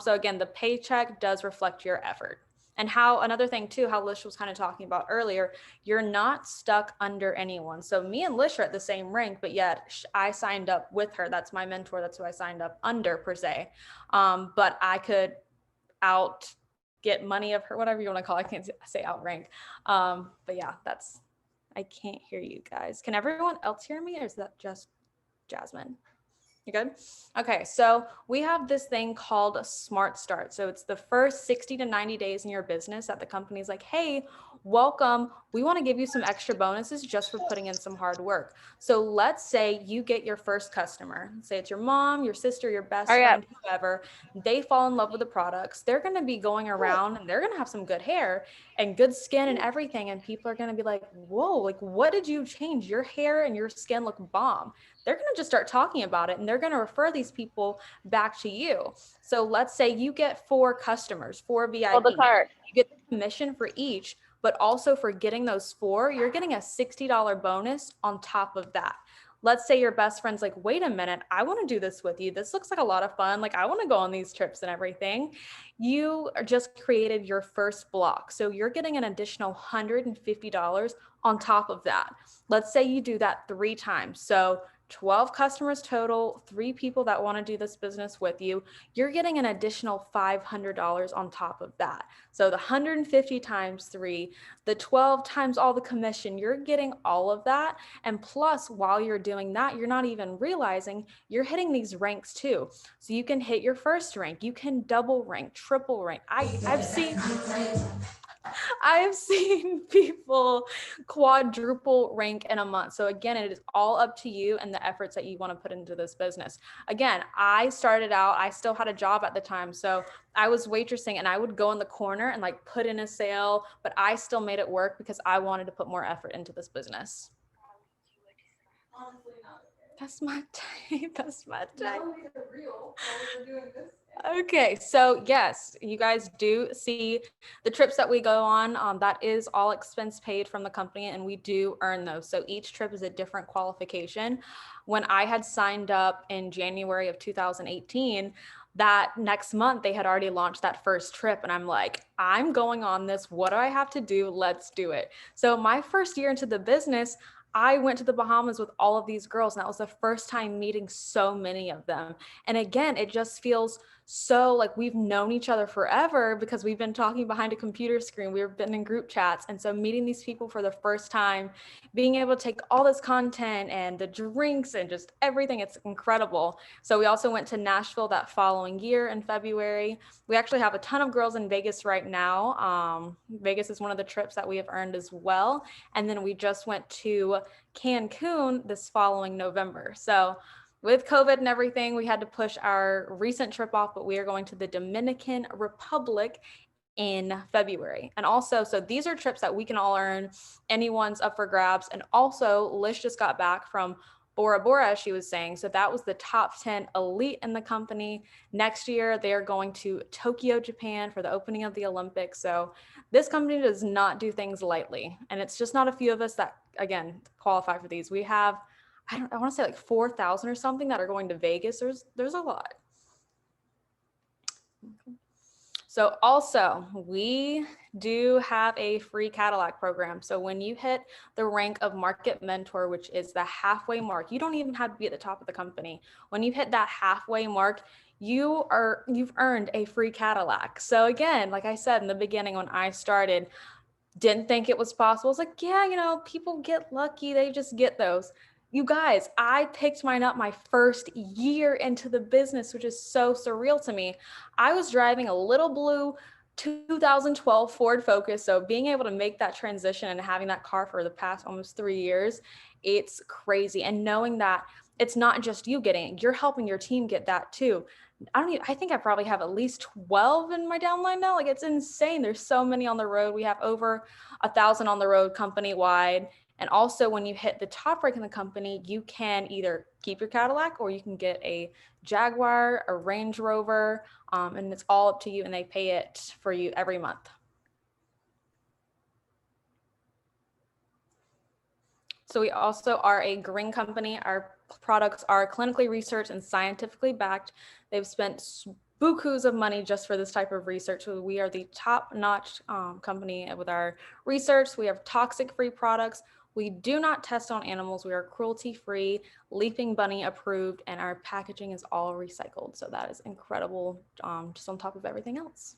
So again, the paycheck does reflect your effort. And how another thing too, how Lish was kind of talking about earlier, you're not stuck under anyone. So me and Lish are at the same rank, but yet I signed up with her. That's my mentor. That's who I signed up under per se. But I could get money of her, whatever you want to call it. I can't say outrank. But yeah, I can't hear you guys. Can everyone else hear me, or is that just Jasmine? You good? Okay, so we have this thing called Smart Start. So it's the first 60 to 90 days in your business that the company's like, hey, welcome. We want to give you some extra bonuses just for putting in some hard work. So let's say you get your first customer. Say it's your mom, your sister, your best friend, whoever. They fall in love with the products. They're going to be going around and they're going to have some good hair and good skin and everything. And people are going to be like, whoa, like what did you change? Your hair and your skin look bomb. They're going to just start talking about it and they're going to refer these people back to you. So let's say you get 4 customers, 4 VIP. You get the commission for each, but also for getting those 4, you're getting a $60 bonus on top of that. Let's say your best friend's like, wait a minute, I want to do this with you. This looks like a lot of fun. Like I want to go on these trips and everything. You just created your first block. So you're getting an additional $150 on top of that. Let's say you do that 3 times. So 12 customers total, 3 people that want to do this business with you, you're getting an additional $500 on top of that. So the 150 times 3, the 12 times all the commission, you're getting all of that. And plus, while you're doing that, you're not even realizing you're hitting these ranks too. So you can hit your first rank, you can double rank, triple rank. I've seen people quadruple rank in a month. So again, it is all up to you and the efforts that you want to put into this business. Again, I started out, I still had a job at the time. So I was waitressing and I would go in the corner and like put in a sale, but I still made it work because I wanted to put more effort into this business. That's my type. That's my type. Okay, so yes, you guys do see the trips that we go on. That is all expense paid from the company, and we do earn those. So each trip is a different qualification. When I had signed up in January of 2018, that next month they had already launched that first trip, and I'm like, I'm going on this. What do I have to do? Let's do it. So my first year into the business, I went to the Bahamas with all of these girls, and that was the first time meeting so many of them. And again, it just feels so like we've known each other forever because we've been talking behind a computer screen. We've been in group chats. And so meeting these people for the first time, being able to take all this content and the drinks and just everything, it's incredible. So we also went to Nashville that following year in February. We actually have a ton of girls in Vegas right now. Vegas is one of the trips that we have earned as well. And then we just went to Cancun this following November. So with COVID and everything, we had to push our recent trip off, but we are going to the Dominican Republic in February. And also, so these are trips that we can all earn. Anyone's up for grabs. And also, Lish just got back from Bora Bora, as she was saying. So that was the top 10 elite in the company. Next year, they are going to Tokyo, Japan for the opening of the Olympics. So this company does not do things lightly. And it's just not a few of us that, again, qualify for these. We have I want to say like 4,000 or something that are going to Vegas. There's a lot. So also we do have a free Cadillac program. So when you hit the rank of market mentor, which is the halfway mark, you don't even have to be at the top of the company. When you hit that halfway mark, you've earned a free Cadillac. So again, like I said in the beginning, when I started, didn't think it was possible. It's like, yeah, people get lucky. They just get those. You guys, I picked mine up my first year into the business, which is so surreal to me. I was driving a little blue 2012 Ford Focus. So being able to make that transition and having that car for the past almost 3 years, it's crazy. And knowing that it's not just you getting it, you're helping your team get that too. I think I probably have at least 12 in my downline now. Like, it's insane. There's so many on the road. We have over 1,000 on the road company wide. And also when you hit the top rank in the company, you can either keep your Cadillac or you can get a Jaguar, a Range Rover, and it's all up to you, and they pay it for you every month. So we also are a green company. Our products are clinically researched and scientifically backed. They've spent bukus of money just for this type of research. So we are the top-notch company with our research. We have toxic-free products. We do not test on animals. We are cruelty-free, Leaping Bunny approved, and our packaging is all recycled. So that is incredible, just on top of everything else.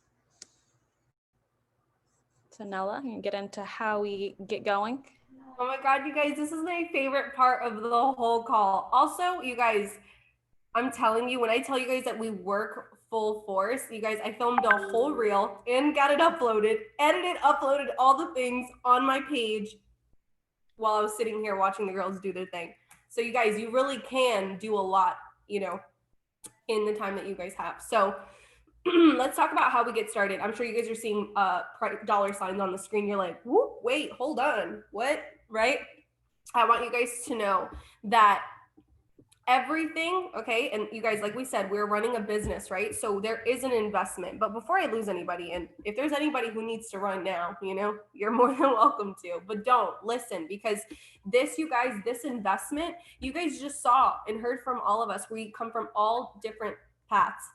So Nella, you can get into how we get going. Oh my God, you guys, this is my favorite part of the whole call. Also, you guys, I'm telling you, when I tell you guys that we work full force, you guys, I filmed a whole reel and got it uploaded, edited, uploaded all the things on my page while I was sitting here watching the girls do their thing. So you guys, you really can do a lot, in the time that you guys have. So let's talk about how we get started. I'm sure you guys are seeing dollar signs on the screen. You're like, whoop, wait, hold on, what, right? I want you guys to know that everything, okay, and you guys, like we said, we're running a business, right? So there is an investment. But before I lose anybody, and if there's anybody who needs to run now, you're more than welcome to, but don't listen, because this, you guys, this investment, you guys just saw and heard from all of us. We come from all different paths.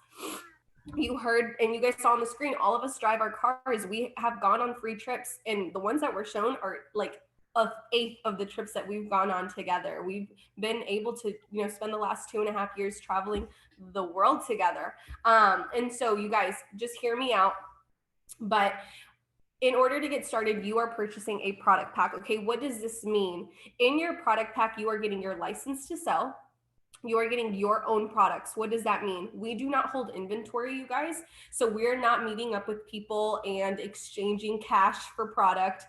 You heard and you guys saw on the screen, all of us drive our cars. We have gone on free trips, and the ones that were shown are like an eighth of the trips that we've gone on together. We've been able to, spend the last 2.5 years traveling the world together. And so you guys just hear me out. But in order to get started, you are purchasing a product pack. Okay, what does this mean? In your product pack, you are getting your license to sell. You are getting your own products. What does that mean? We do not hold inventory, you guys. So we're not meeting up with people and exchanging cash for product.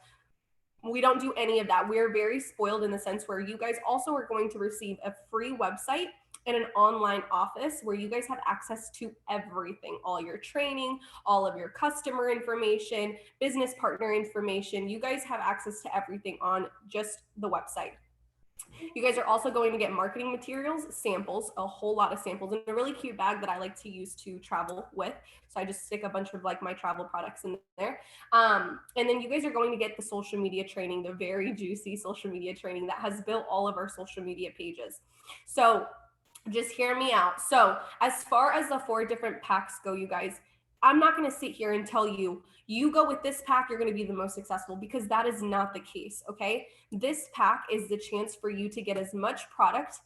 We don't do any of that. We're very spoiled in the sense where you guys also are going to receive a free website and an online office where you guys have access to everything, all your training, all of your customer information, business partner information. You guys have access to everything on just the website. You guys are also going to get marketing materials, samples, a whole lot of samples, and a really cute bag that I like to use to travel with. So I just stick a bunch of like my travel products in there. And then you guys are going to get the social media training, the very juicy social media training that has built all of our social media pages. So just hear me out. So as far as the 4 different packs go, you guys, I'm not going to sit here and tell you, you go with this pack, you're going to be the most successful, because that is not the case. Okay. This pack is the chance for you to get as much product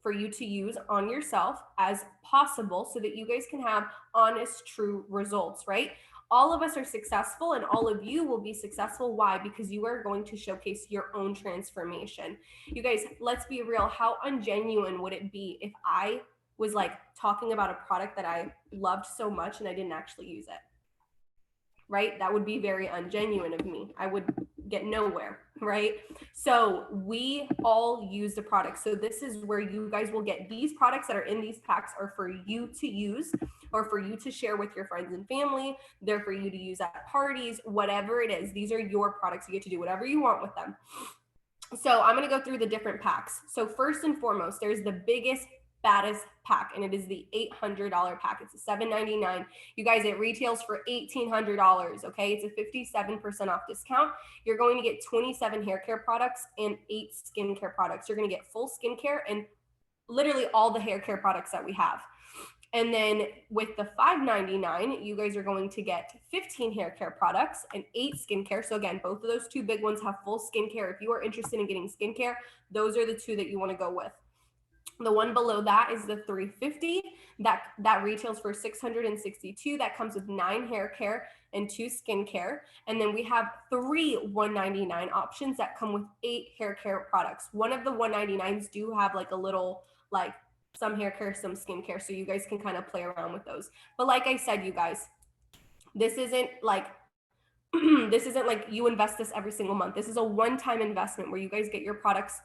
for you to use on yourself as possible so that you guys can have honest, true results, right? All of us are successful and all of you will be successful. Why? Because you are going to showcase your own transformation. You guys, let's be real. How ungenuine would it be if I was like talking about a product that I loved so much and I didn't actually use it? Right? That would be very ungenuine of me. I would get nowhere, right? So we all use the product. So this is where you guys will get these products that are in these packs are for you to use or for you to share with your friends and family. They're for you to use at parties, whatever it is. These are your products. You get to do whatever you want with them. So I'm going to go through the different packs. So first and foremost, there's the biggest, baddest pack, and it is the $800 pack. It's a $799. You guys, it retails for $1,800. Okay, it's a 57% off discount. You're going to get 27 hair care products and 8 skincare products. You're going to get full skincare and literally all the hair care products that we have. And then with the $599, you guys are going to get 15 hair care products and 8 skincare. So again, both of those 2 big ones have full skincare. If you are interested in getting skincare, those are the 2 that you want to go with. The one below that is the $350 that retails for $662. That comes with 9 hair care and 2 skincare. And then we have 3 $199 options that come with 8 hair care products. One of the $199s do have like a little like some hair care, some skincare. So you guys can kind of play around with those. But like I said, you guys, this isn't like this isn't like you invest this every single month. This is a one-time investment where you guys get your products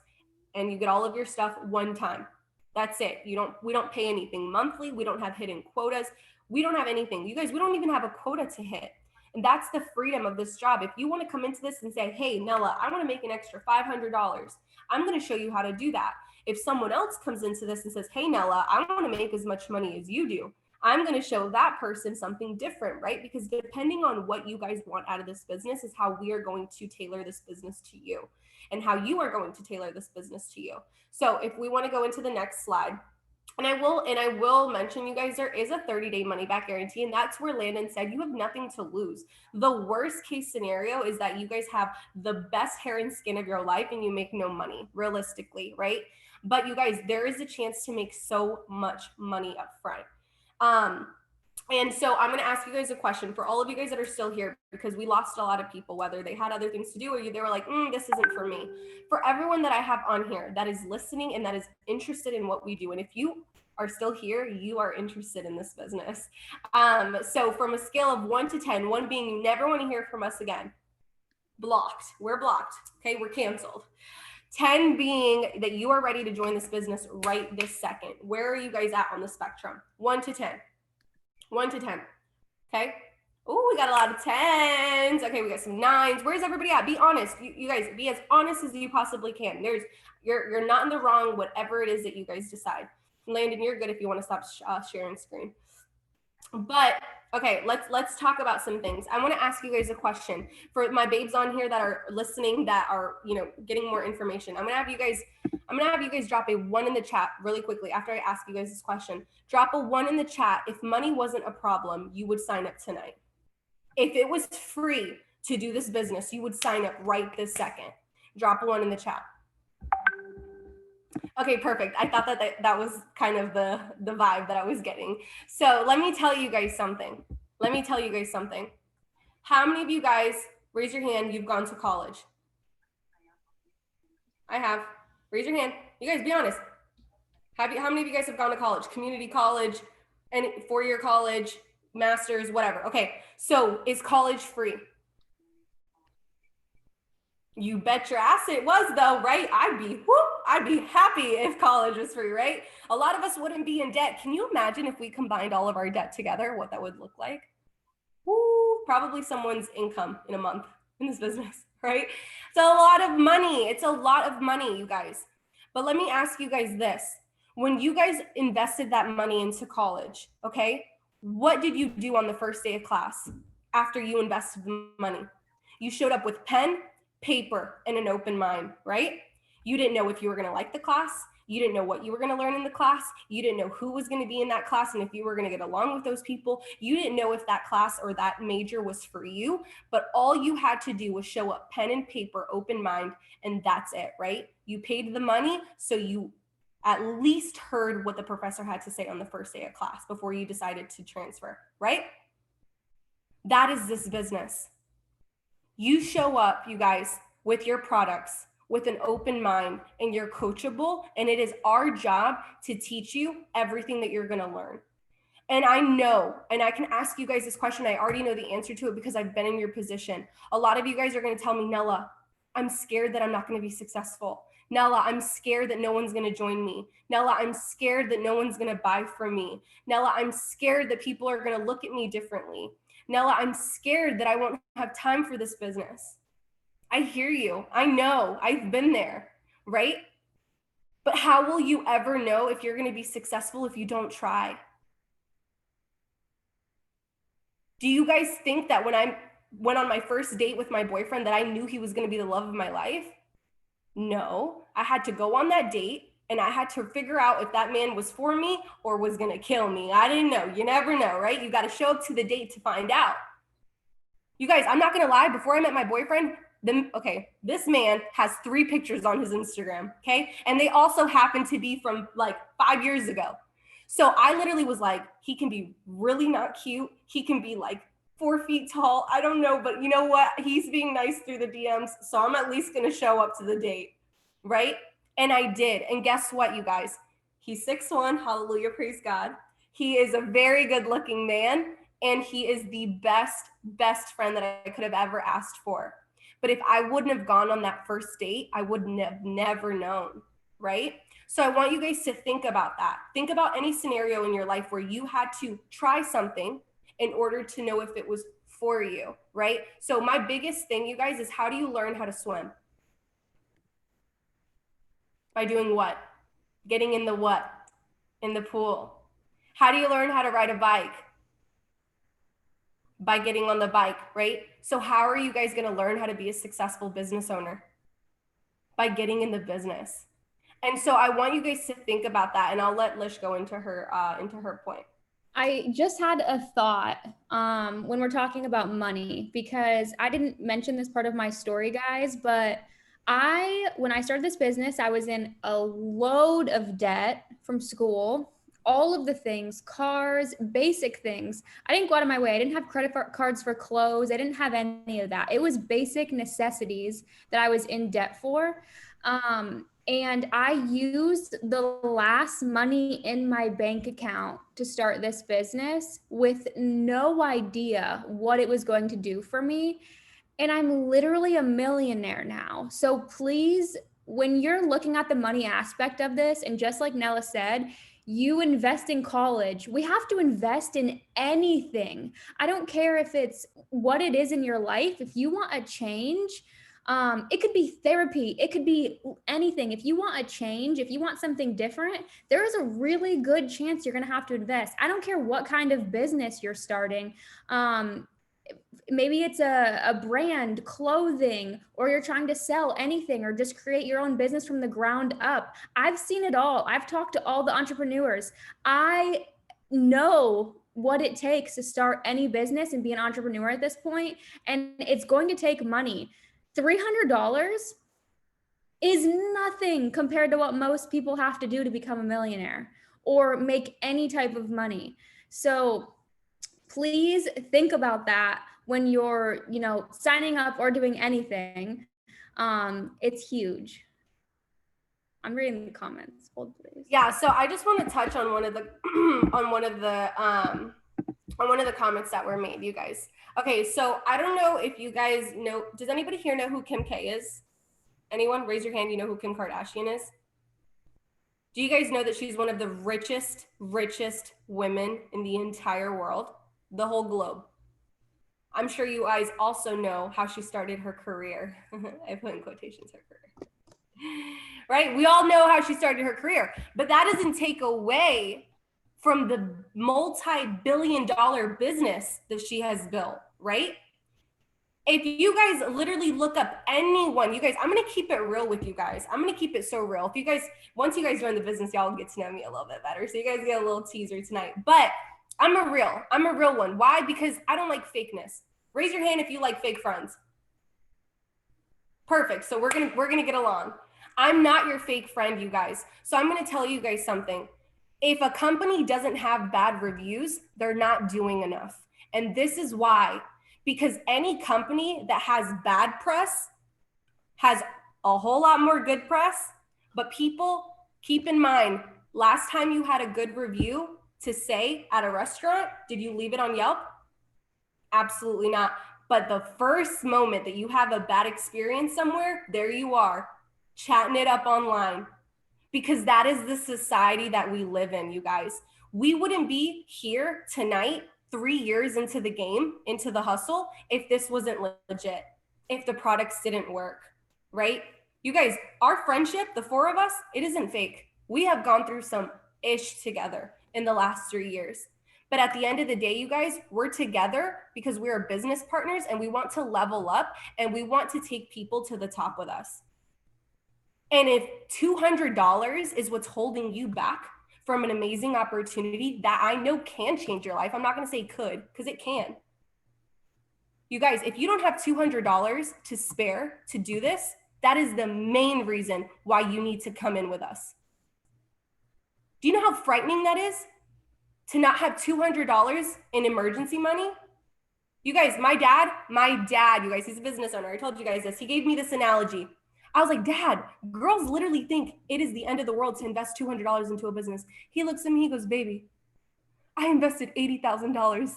and you get all of your stuff one time. That's it. We don't pay anything monthly. We don't have hidden quotas. We don't have anything. You guys, we don't even have a quota to hit. And that's the freedom of this job. If you want to come into this and say, hey, Nella, I want to make an extra $500, I'm going to show you how to do that. If someone else comes into this and says, hey, Nella, I want to make as much money as you do, I'm going to show that person something different, right? Because depending on what you guys want out of this business is how we are going to tailor this business to you and how you are going to tailor this business to you. So if we want to go into the next slide, and I will mention, you guys, there is a 30-day money back guarantee, and that's where Landon said you have nothing to lose. The worst case scenario is that you guys have the best hair and skin of your life and you make no money, realistically, right? But you guys, there is a chance to make so much money up front. And so I'm going to ask you guys a question for all of you guys that are still here, because we lost a lot of people, whether they had other things to do or they were like, this isn't for me. For everyone that I have on here that is listening and that is interested in what we do, and if you are still here, you are interested in this business. So from a scale of 1 to 10, 1 being you never want to hear from us again, blocked, we're blocked, okay, we're canceled. 10 being that you are ready to join this business right this second. Where are you guys at on the spectrum? 1 to 10. 1 to 10. Okay. Oh, we got a lot of 10s. Okay, we got some 9s. Where's everybody at? Be honest. You guys, be as honest as you possibly can. You're not in the wrong, whatever it is that you guys decide. Landon, you're good if you want to stop sharing screen. But okay, let's talk about some things. I want to ask you guys a question for my babes on here that are listening, that are, getting more information. I'm gonna have you guys drop a 1 in the chat really quickly after I ask you guys this question. Drop a 1 in the chat if money wasn't a problem, you would sign up tonight. If it was free to do this business, you would sign up right this second. Drop a 1 in the chat. Okay, perfect. I thought that was kind of the vibe that I was getting. So let me tell you guys something. How many of you guys, raise your hand, you've gone to college? I have. Raise your hand. You guys, be honest. How many of you guys have gone to college? Community college, and 4-year college, master's, whatever. Okay, so is college free? You bet your ass it was, though, right? I'd be happy if college was free, right? A lot of us wouldn't be in debt. Can you imagine if we combined all of our debt together, what that would look like? Woo, probably someone's income in a month in this business, right? It's a lot of money. It's a lot of money, you guys. But let me ask you guys this. When you guys invested that money into college, okay, what did you do on the first day of class after you invested the money? You showed up with pen, paper, and an open mind, right? You didn't know if you were going to like the class. You didn't know what you were going to learn in the class. You didn't know who was going to be in that class and if you were going to get along with those people. You didn't know if that class or that major was for you, but all you had to do was show up, pen and paper, open mind, and that's it, right? You paid the money, so you at least heard what the professor had to say on the first day of class before you decided to transfer, right? That is this business. You show up, you guys, with your products, with an open mind, and you're coachable, and it is our job to teach you everything that you're gonna learn. And I know, and I can ask you guys this question, I already know the answer to it because I've been in your position. A lot of you guys are gonna tell me, Nella, I'm scared that I'm not gonna be successful. Nella, I'm scared that no one's gonna join me. Nella, I'm scared that no one's gonna buy from me. Nella, I'm scared that people are gonna look at me differently. Nella, I'm scared that I won't have time for this business. I hear you. I know. I've been there, right? But how will you ever know if you're going to be successful if you don't try? Do you guys think that when I went on my first date with my boyfriend that I knew he was going to be the love of my life? No. I had to go on that date and I had to figure out if that man was for me or was going to kill me. I didn't know. You never know, right? You got to show up to the date to find out. You guys, I'm not going to lie. Before I met my boyfriend, this man has 3 pictures on his Instagram, okay? And they also happen to be from like 5 years ago. So I literally was like, he can be really not cute. He can be like 4 feet tall. I don't know, but you know what? He's being nice through the DMs. So I'm at least going to show up to the date, right? And I did. And guess what, you guys? He's 6'1", hallelujah, praise God. He is a very good looking man. And he is the best friend that I could have ever asked for. But if I wouldn't have gone on that first date, I wouldn't have never known, right? So I want you guys to think about that. Think about any scenario in your life where you had to try something in order to know if it was for you, right? So my biggest thing, you guys, is how do you learn how to swim? By doing what? Getting in the what? In the pool. How do you learn how to ride a bike? By getting on the bike, right? So how are you guys going to learn how to be a successful business owner? By getting in the business. And so I want you guys to think about that, and I'll let Lish go into her point. I just had a thought when we're talking about money, because I didn't mention this part of my story, guys, but when I started this business, I was in a load of debt from school, all of the things, cars, basic things. I didn't go out of my way. I didn't have credit cards for clothes. I didn't have any of that. It was basic necessities that I was in debt for. And I used the last money in my bank account to start this business with no idea what it was going to do for me. And I'm literally a millionaire now. So please, when you're looking at the money aspect of this, and just like Nella said, you invest in college. We have to invest in anything. I don't care if it's what it is in your life. If you want a change, it could be therapy. It could be anything. If you want a change, if you want something different, there is a really good chance you're going to have to invest. I don't care what kind of business you're starting. Maybe it's a brand, clothing, or you're trying to sell anything or just create your own business from the ground up. I've seen it all. I've talked to all the entrepreneurs. I know what it takes to start any business and be an entrepreneur at this point, and it's going to take money. $300 is nothing compared to what most people have to do to become a millionaire or make any type of money. So please think about that when you're, signing up or doing anything. It's huge. I'm reading the comments. Hold please. Yeah, so I just want to touch on one of the on one of the comments that were made, you guys. Okay, so I don't know if you guys know, does anybody here know who Kim K is? Anyone? Raise your hand, you know who Kim Kardashian is? Do you guys know that she's one of the richest women in the entire world, the whole globe? I'm sure you guys also know how she started her career. I put in quotations her career. Right? We all know how she started her career, but that doesn't take away from the multi-billion-dollar business that she has built, right? If you guys literally look up anyone, you guys, I'm going to keep it real with you guys. I'm going to keep it so real. If you guys, once you guys join the business, y'all get to know me a little bit better. So you guys get a little teaser tonight, but I'm a real one. Why? Because I don't like fakeness. Raise your hand if you like fake friends. Perfect. So we're going to get along. I'm not your fake friend, you guys. So I'm going to tell you guys something. If a company doesn't have bad reviews, they're not doing enough. And this is why. Because any company that has bad press has a whole lot more good press. But people, keep in mind, last time you had a good review to say at a restaurant, did you leave it on Yelp? Absolutely not. But the first moment that you have a bad experience somewhere, there you are, chatting it up online. Because that is the society that we live in, you guys. We wouldn't be here tonight 3 years into the game, into the hustle, if this wasn't legit, if the products didn't work, right? You guys, our friendship, the four of us, it isn't fake. We have gone through some ish together in the last 3 years. But at the end of the day, you guys, we're together because we're business partners and we want to level up and we want to take people to the top with us. And if $200 is what's holding you back from an amazing opportunity that I know can change your life, I'm not going to say could, because it can. You guys, if you don't have $200 to spare to do this, that is the main reason why you need to come in with us. Do you know how frightening that is? To not have $200 in emergency money? You guys, my dad, you guys, he's a business owner. I told you guys this. He gave me this analogy. I was like, Dad, girls literally think it is the end of the world to invest $200 into a business. He looks at me, he goes, baby, I invested $80,000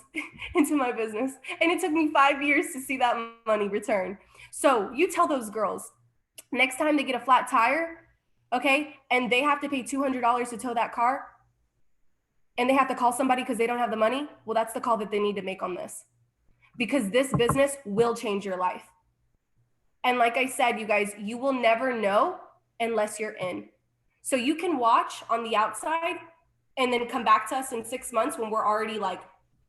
into my business and it took me 5 years to see that money return. So you tell those girls, next time they get a flat tire, okay, and they have to pay $200 to tow that car and they have to call somebody because they don't have the money, well, that's the call that they need to make on this. Because this business will change your life. And like I said, you guys, you will never know unless you're in. So you can watch on the outside and then come back to us in 6 months when we're already like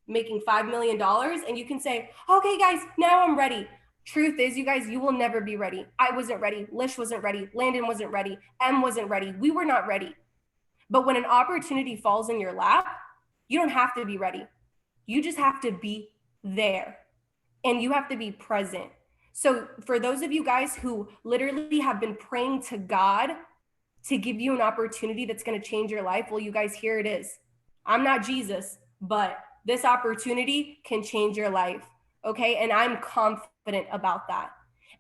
making $5 million and you can say, okay, guys, now I'm ready. Truth is, you guys, you will never be ready. I wasn't ready. Lish wasn't ready. Landon wasn't ready. Em wasn't ready. We were not ready. But when an opportunity falls in your lap, you don't have to be ready. You just have to be there and you have to be present. So for those of you guys who literally have been praying to God to give you an opportunity that's going to change your life, well, you guys, here it is. I'm not Jesus, but this opportunity can change your life, okay? And I'm confident about that.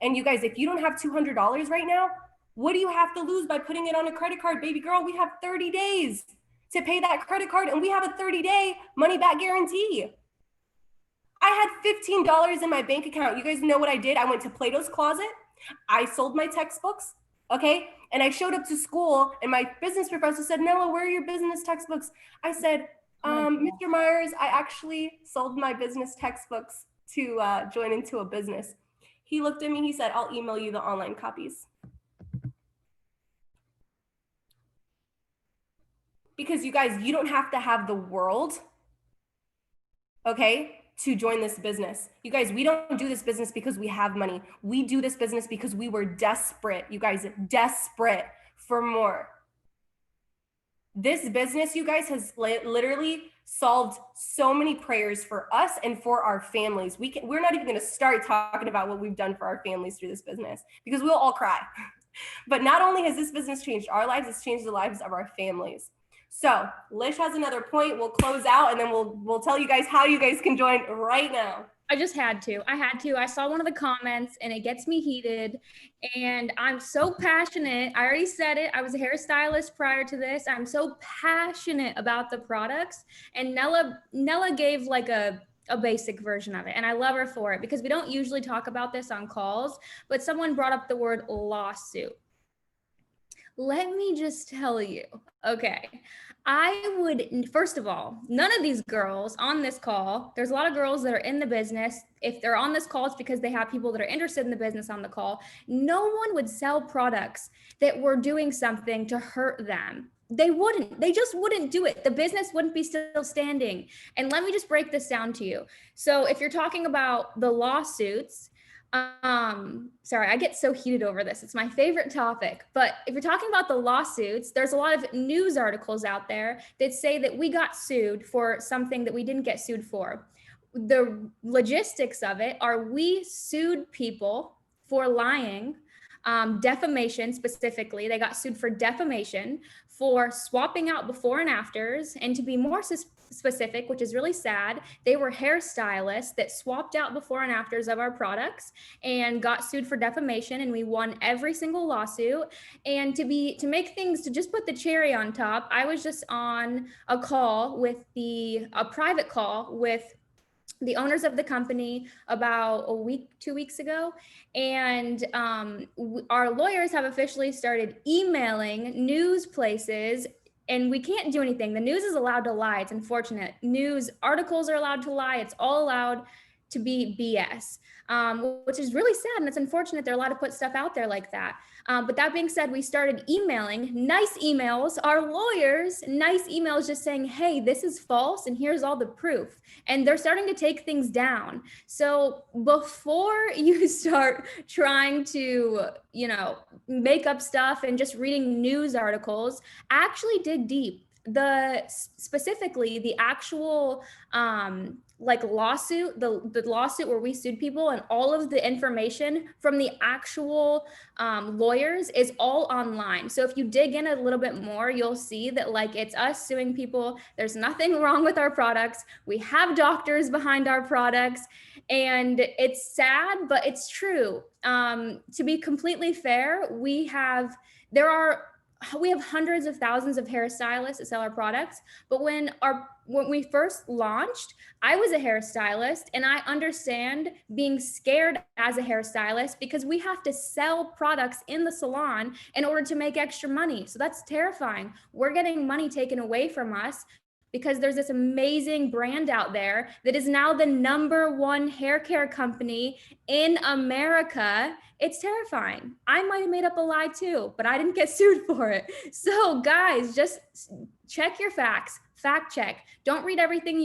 And you guys, if you don't have $200 right now, what do you have to lose by putting it on a credit card? Baby girl, we have 30 days to pay that credit card and we have a 30-day money back guarantee. I had $15 in my bank account. You guys know what I did? I went to Plato's Closet. I sold my textbooks, okay? And I showed up to school and my business professor said, Nella, where are your business textbooks? I said, Mr. Myers, I actually sold my business textbooks to join into a business. He looked at me, he said, I'll email you the online copies. Because you guys, you don't have to have the world, okay, to join this business. You guys, we don't do this business because we have money. We do this business because we were desperate, you guys, desperate for more. This business, you guys, has literally solved so many prayers for us and for our families. We're not even gonna start talking about what we've done for our families through this business because we'll all cry. But not only has this business changed our lives, it's changed the lives of our families. So Lish has another point. We'll close out and then we'll tell you guys how you guys can join right now. I just had to. I saw one of the comments and it gets me heated. And I'm so passionate. I already said it. I was a hairstylist prior to this. I'm so passionate about the products. And Nella gave like a basic version of it. And I love her for it because we don't usually talk about this on calls, but someone brought up the word lawsuit. Let me just tell you. Okay. I would, first of all, none of these girls on this call, there's a lot of girls that are in the business. If they're on this call, it's because they have people that are interested in the business on the call. No one would sell products that were doing something to hurt them. They wouldn't. They just wouldn't do it. The business wouldn't be still standing. And let me just break this down to you. So if you're talking about the lawsuits, sorry, I get so heated over this. It's my favorite topic. But if you're talking about the lawsuits, there's a lot of news articles out there that say that we got sued for something that we didn't get sued for. The logistics of it are we sued people for lying, defamation specifically. They got sued for defamation, for swapping out before and afters, and to be more specific, which is really sad, they were hairstylists that swapped out before and afters of our products and got sued for defamation, and we won every single lawsuit. And to make things, to just put the cherry on top, I was just on a call with a private call with the owners of the company about a week, 2 weeks ago. And our lawyers have officially started emailing news places, and we can't do anything. The news is allowed to lie. It's unfortunate. News articles are allowed to lie. It's all allowed to be BS, which is really sad. And it's unfortunate they're allowed to put stuff out there like that. But that being said, we started emailing nice emails, our lawyers, nice emails just saying, hey, this is false and here's all the proof. And they're starting to take things down. So before you start trying to, make up stuff and just reading news articles, actually dig deep. Specifically the actual lawsuit, the lawsuit where we sued people, and all of the information from the actual lawyers is all online. So if you dig in a little bit more, you'll see that it's us suing people. There's nothing wrong with our products. We have doctors behind our products, and it's sad, but it's true. To be completely fair, we have hundreds of thousands of hairstylists that sell our products. But when we first launched, I was a hairstylist, and I understand being scared as a hairstylist because we have to sell products in the salon in order to make extra money. So that's terrifying. We're getting money taken away from us because there's this amazing brand out there that is now the #1 hair care company in America. It's terrifying. I might have made up a lie too, but I didn't get sued for it. So guys, just check your facts, fact check. Don't read everything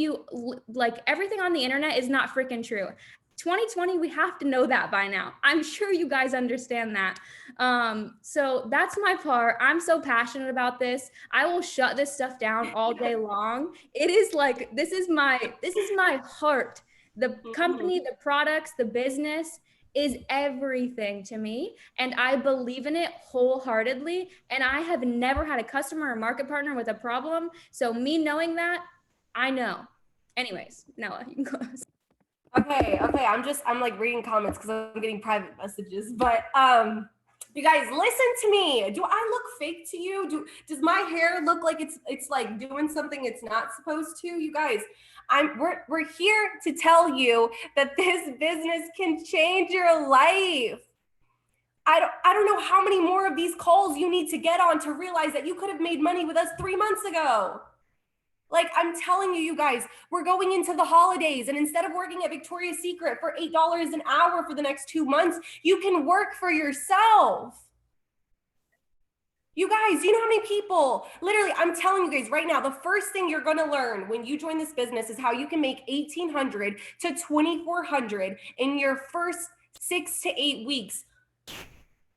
everything on the internet is not freaking true. 2020, we have to know that by now. I'm sure you guys understand that. So that's my part. I'm so passionate about this. I will shut this stuff down all day long. It is this is my heart. The company, the products, the business is everything to me, and I believe in it wholeheartedly. And I have never had a customer or market partner with a problem. So me knowing that, I know. Anyways, Nella, you can go. Okay. I'm reading comments because I'm getting private messages, but you guys, listen to me. Do I look fake to you? Does my hair look like it's like doing something it's not supposed to? You guys, we're here to tell you that this business can change your life. I don't know how many more of these calls you need to get on to realize that you could have made money with us 3 months ago. I'm telling you guys, we're going into the holidays, and instead of working at Victoria's Secret for $8 an hour for the next 2 months, you can work for yourself. You guys, you know how many people, literally, I'm telling you guys right now, the first thing you're going to learn when you join this business is how you can make $1,800 to $2,400 in your first 6 to 8 weeks.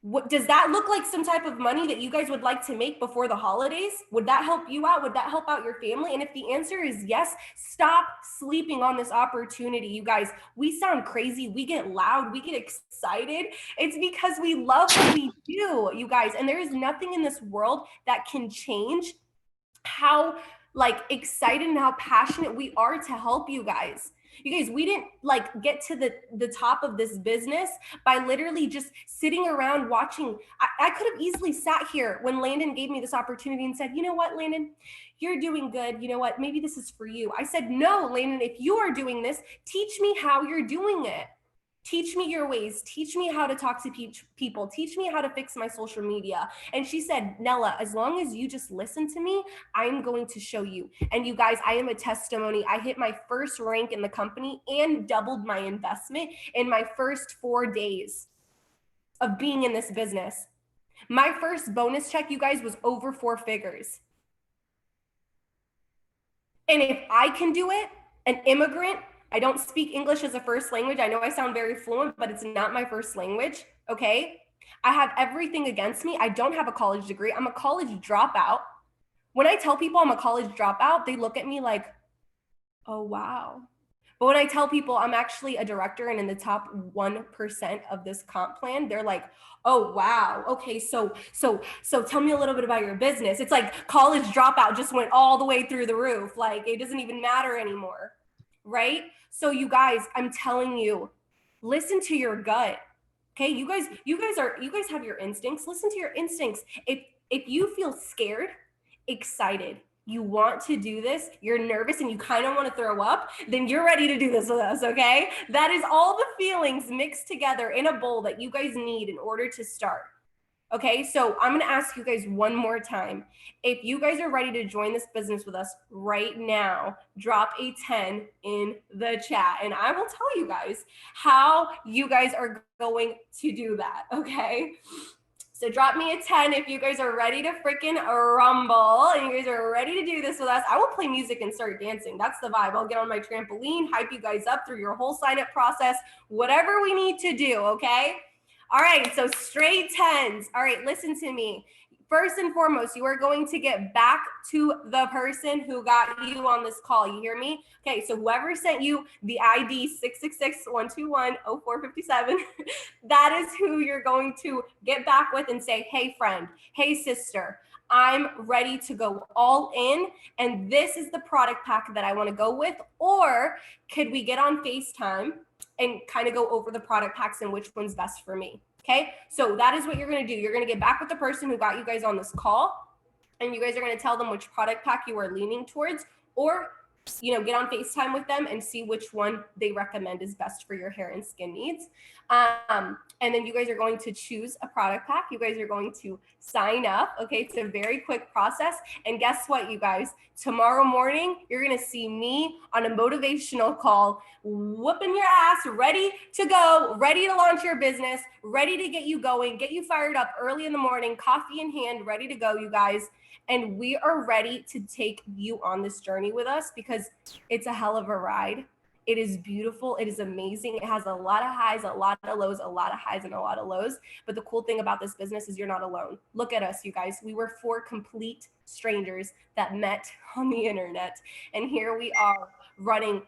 What does that look like? Some type of money that you guys would like to make before the holidays? Would that help you out? Would that help out your family? And if the answer is yes, stop sleeping on this opportunity. You guys, we sound crazy. We get loud. We get excited. It's because we love what we do, you guys. And there is nothing in this world that can change how excited and how passionate we are to help you guys. You guys, we didn't get to the top of this business by literally just sitting around watching. I could have easily sat here when Landon gave me this opportunity and said, you know what, Landon, you're doing good. You know what, maybe this is for you. I said, no, Landon, if you are doing this, teach me how you're doing it. Teach me your ways. Teach me how to talk to people. Teach me how to fix my social media. And she said, Nella, as long as you just listen to me, I'm going to show you. And you guys, I am a testimony. I hit my first rank in the company and doubled my investment in my first 4 days of being in this business. My first bonus check, you guys, was over 4 figures. And if I can do it, an immigrant, I don't speak English as a first language. I know I sound very fluent, but it's not my first language, okay? I have everything against me. I don't have a college degree. I'm a college dropout. When I tell people I'm a college dropout, they look at me like, oh, wow. But when I tell people I'm actually a director and in the top 1% of this comp plan, they're like, oh, wow. Okay, so tell me a little bit about your business. It's like college dropout just went all the way through the roof. Like it doesn't even matter anymore, right? So you guys, I'm telling you, listen to your gut. Okay, you guys have your instincts. Listen to your instincts. If you feel scared, excited, you want to do this, you're nervous and you kind of want to throw up, then you're ready to do this with us, okay? That is all the feelings mixed together in a bowl that you guys need in order to start. Okay, so I'm gonna ask you guys one more time. If you guys are ready to join this business with us right now, drop a 10 in the chat and I will tell you guys how you guys are going to do that, okay? So drop me a 10 if you guys are ready to freaking rumble and you guys are ready to do this with us. I will play music and start dancing. That's the vibe. I'll get on my trampoline, hype you guys up through your whole sign up process, whatever we need to do, okay? All right, so straight 10s. All right, listen to me. First and foremost, you are going to get back to the person who got you on this call. You hear me? Okay, so whoever sent you the ID 666-121-0457, that is who you're going to get back with and say, hey friend, hey sister, I'm ready to go all in and this is the product pack that I want to go with, or could we get on FaceTime and kind of go over the product packs and which one's best for me? Okay, so that is what you're going to do. You're going to get back with the person who got you guys on this call and you guys are going to tell them which product pack you are leaning towards, or get on FaceTime with them and see which one they recommend is best for your hair and skin needs. And then you guys are going to choose a product pack. You guys are going to sign up. Okay, it's a very quick process. And guess what, you guys? Tomorrow morning, you're going to see me on a motivational call, whooping your ass, ready to go, ready to launch your business, ready to get you going, get you fired up early in the morning, coffee in hand, ready to go, you guys. And we are ready to take you on this journey with us because it's a hell of a ride. It is beautiful. It is amazing. It has a lot of highs, a lot of lows, a lot of highs and a lot of lows. But the cool thing about this business is you're not alone. Look at us, you guys. We were 4 complete strangers that met on the internet. And here we are running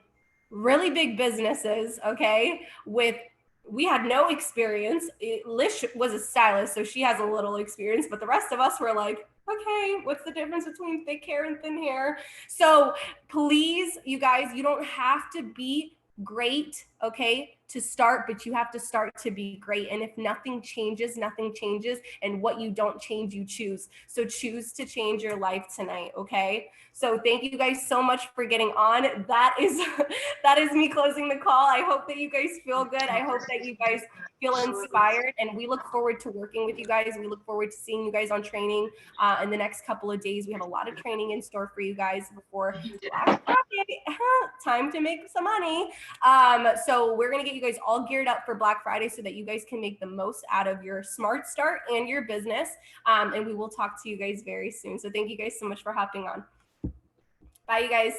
really big businesses, okay? We had no experience. Lish was a stylist, so she has a little experience, but the rest of us were like, okay, what's the difference between thick hair and thin hair? So please, you guys, you don't have to be great, okay, to start, but you have to start to be great. And if nothing changes, nothing changes. And what you don't change, you choose. So choose to change your life tonight, okay? So thank you guys so much for getting on. That is me closing the call. I hope that you guys feel good. I hope that you guys feel inspired, and we look forward to working with you guys. We look forward to seeing you guys on training in the next couple of days. We have a lot of training in store for you guys before Black Friday. Time to make some money. So we're gonna get you guys all geared up for Black Friday so that you guys can make the most out of your smart start and your business. And we will talk to you guys very soon. So thank you guys so much for hopping on. Bye, you guys.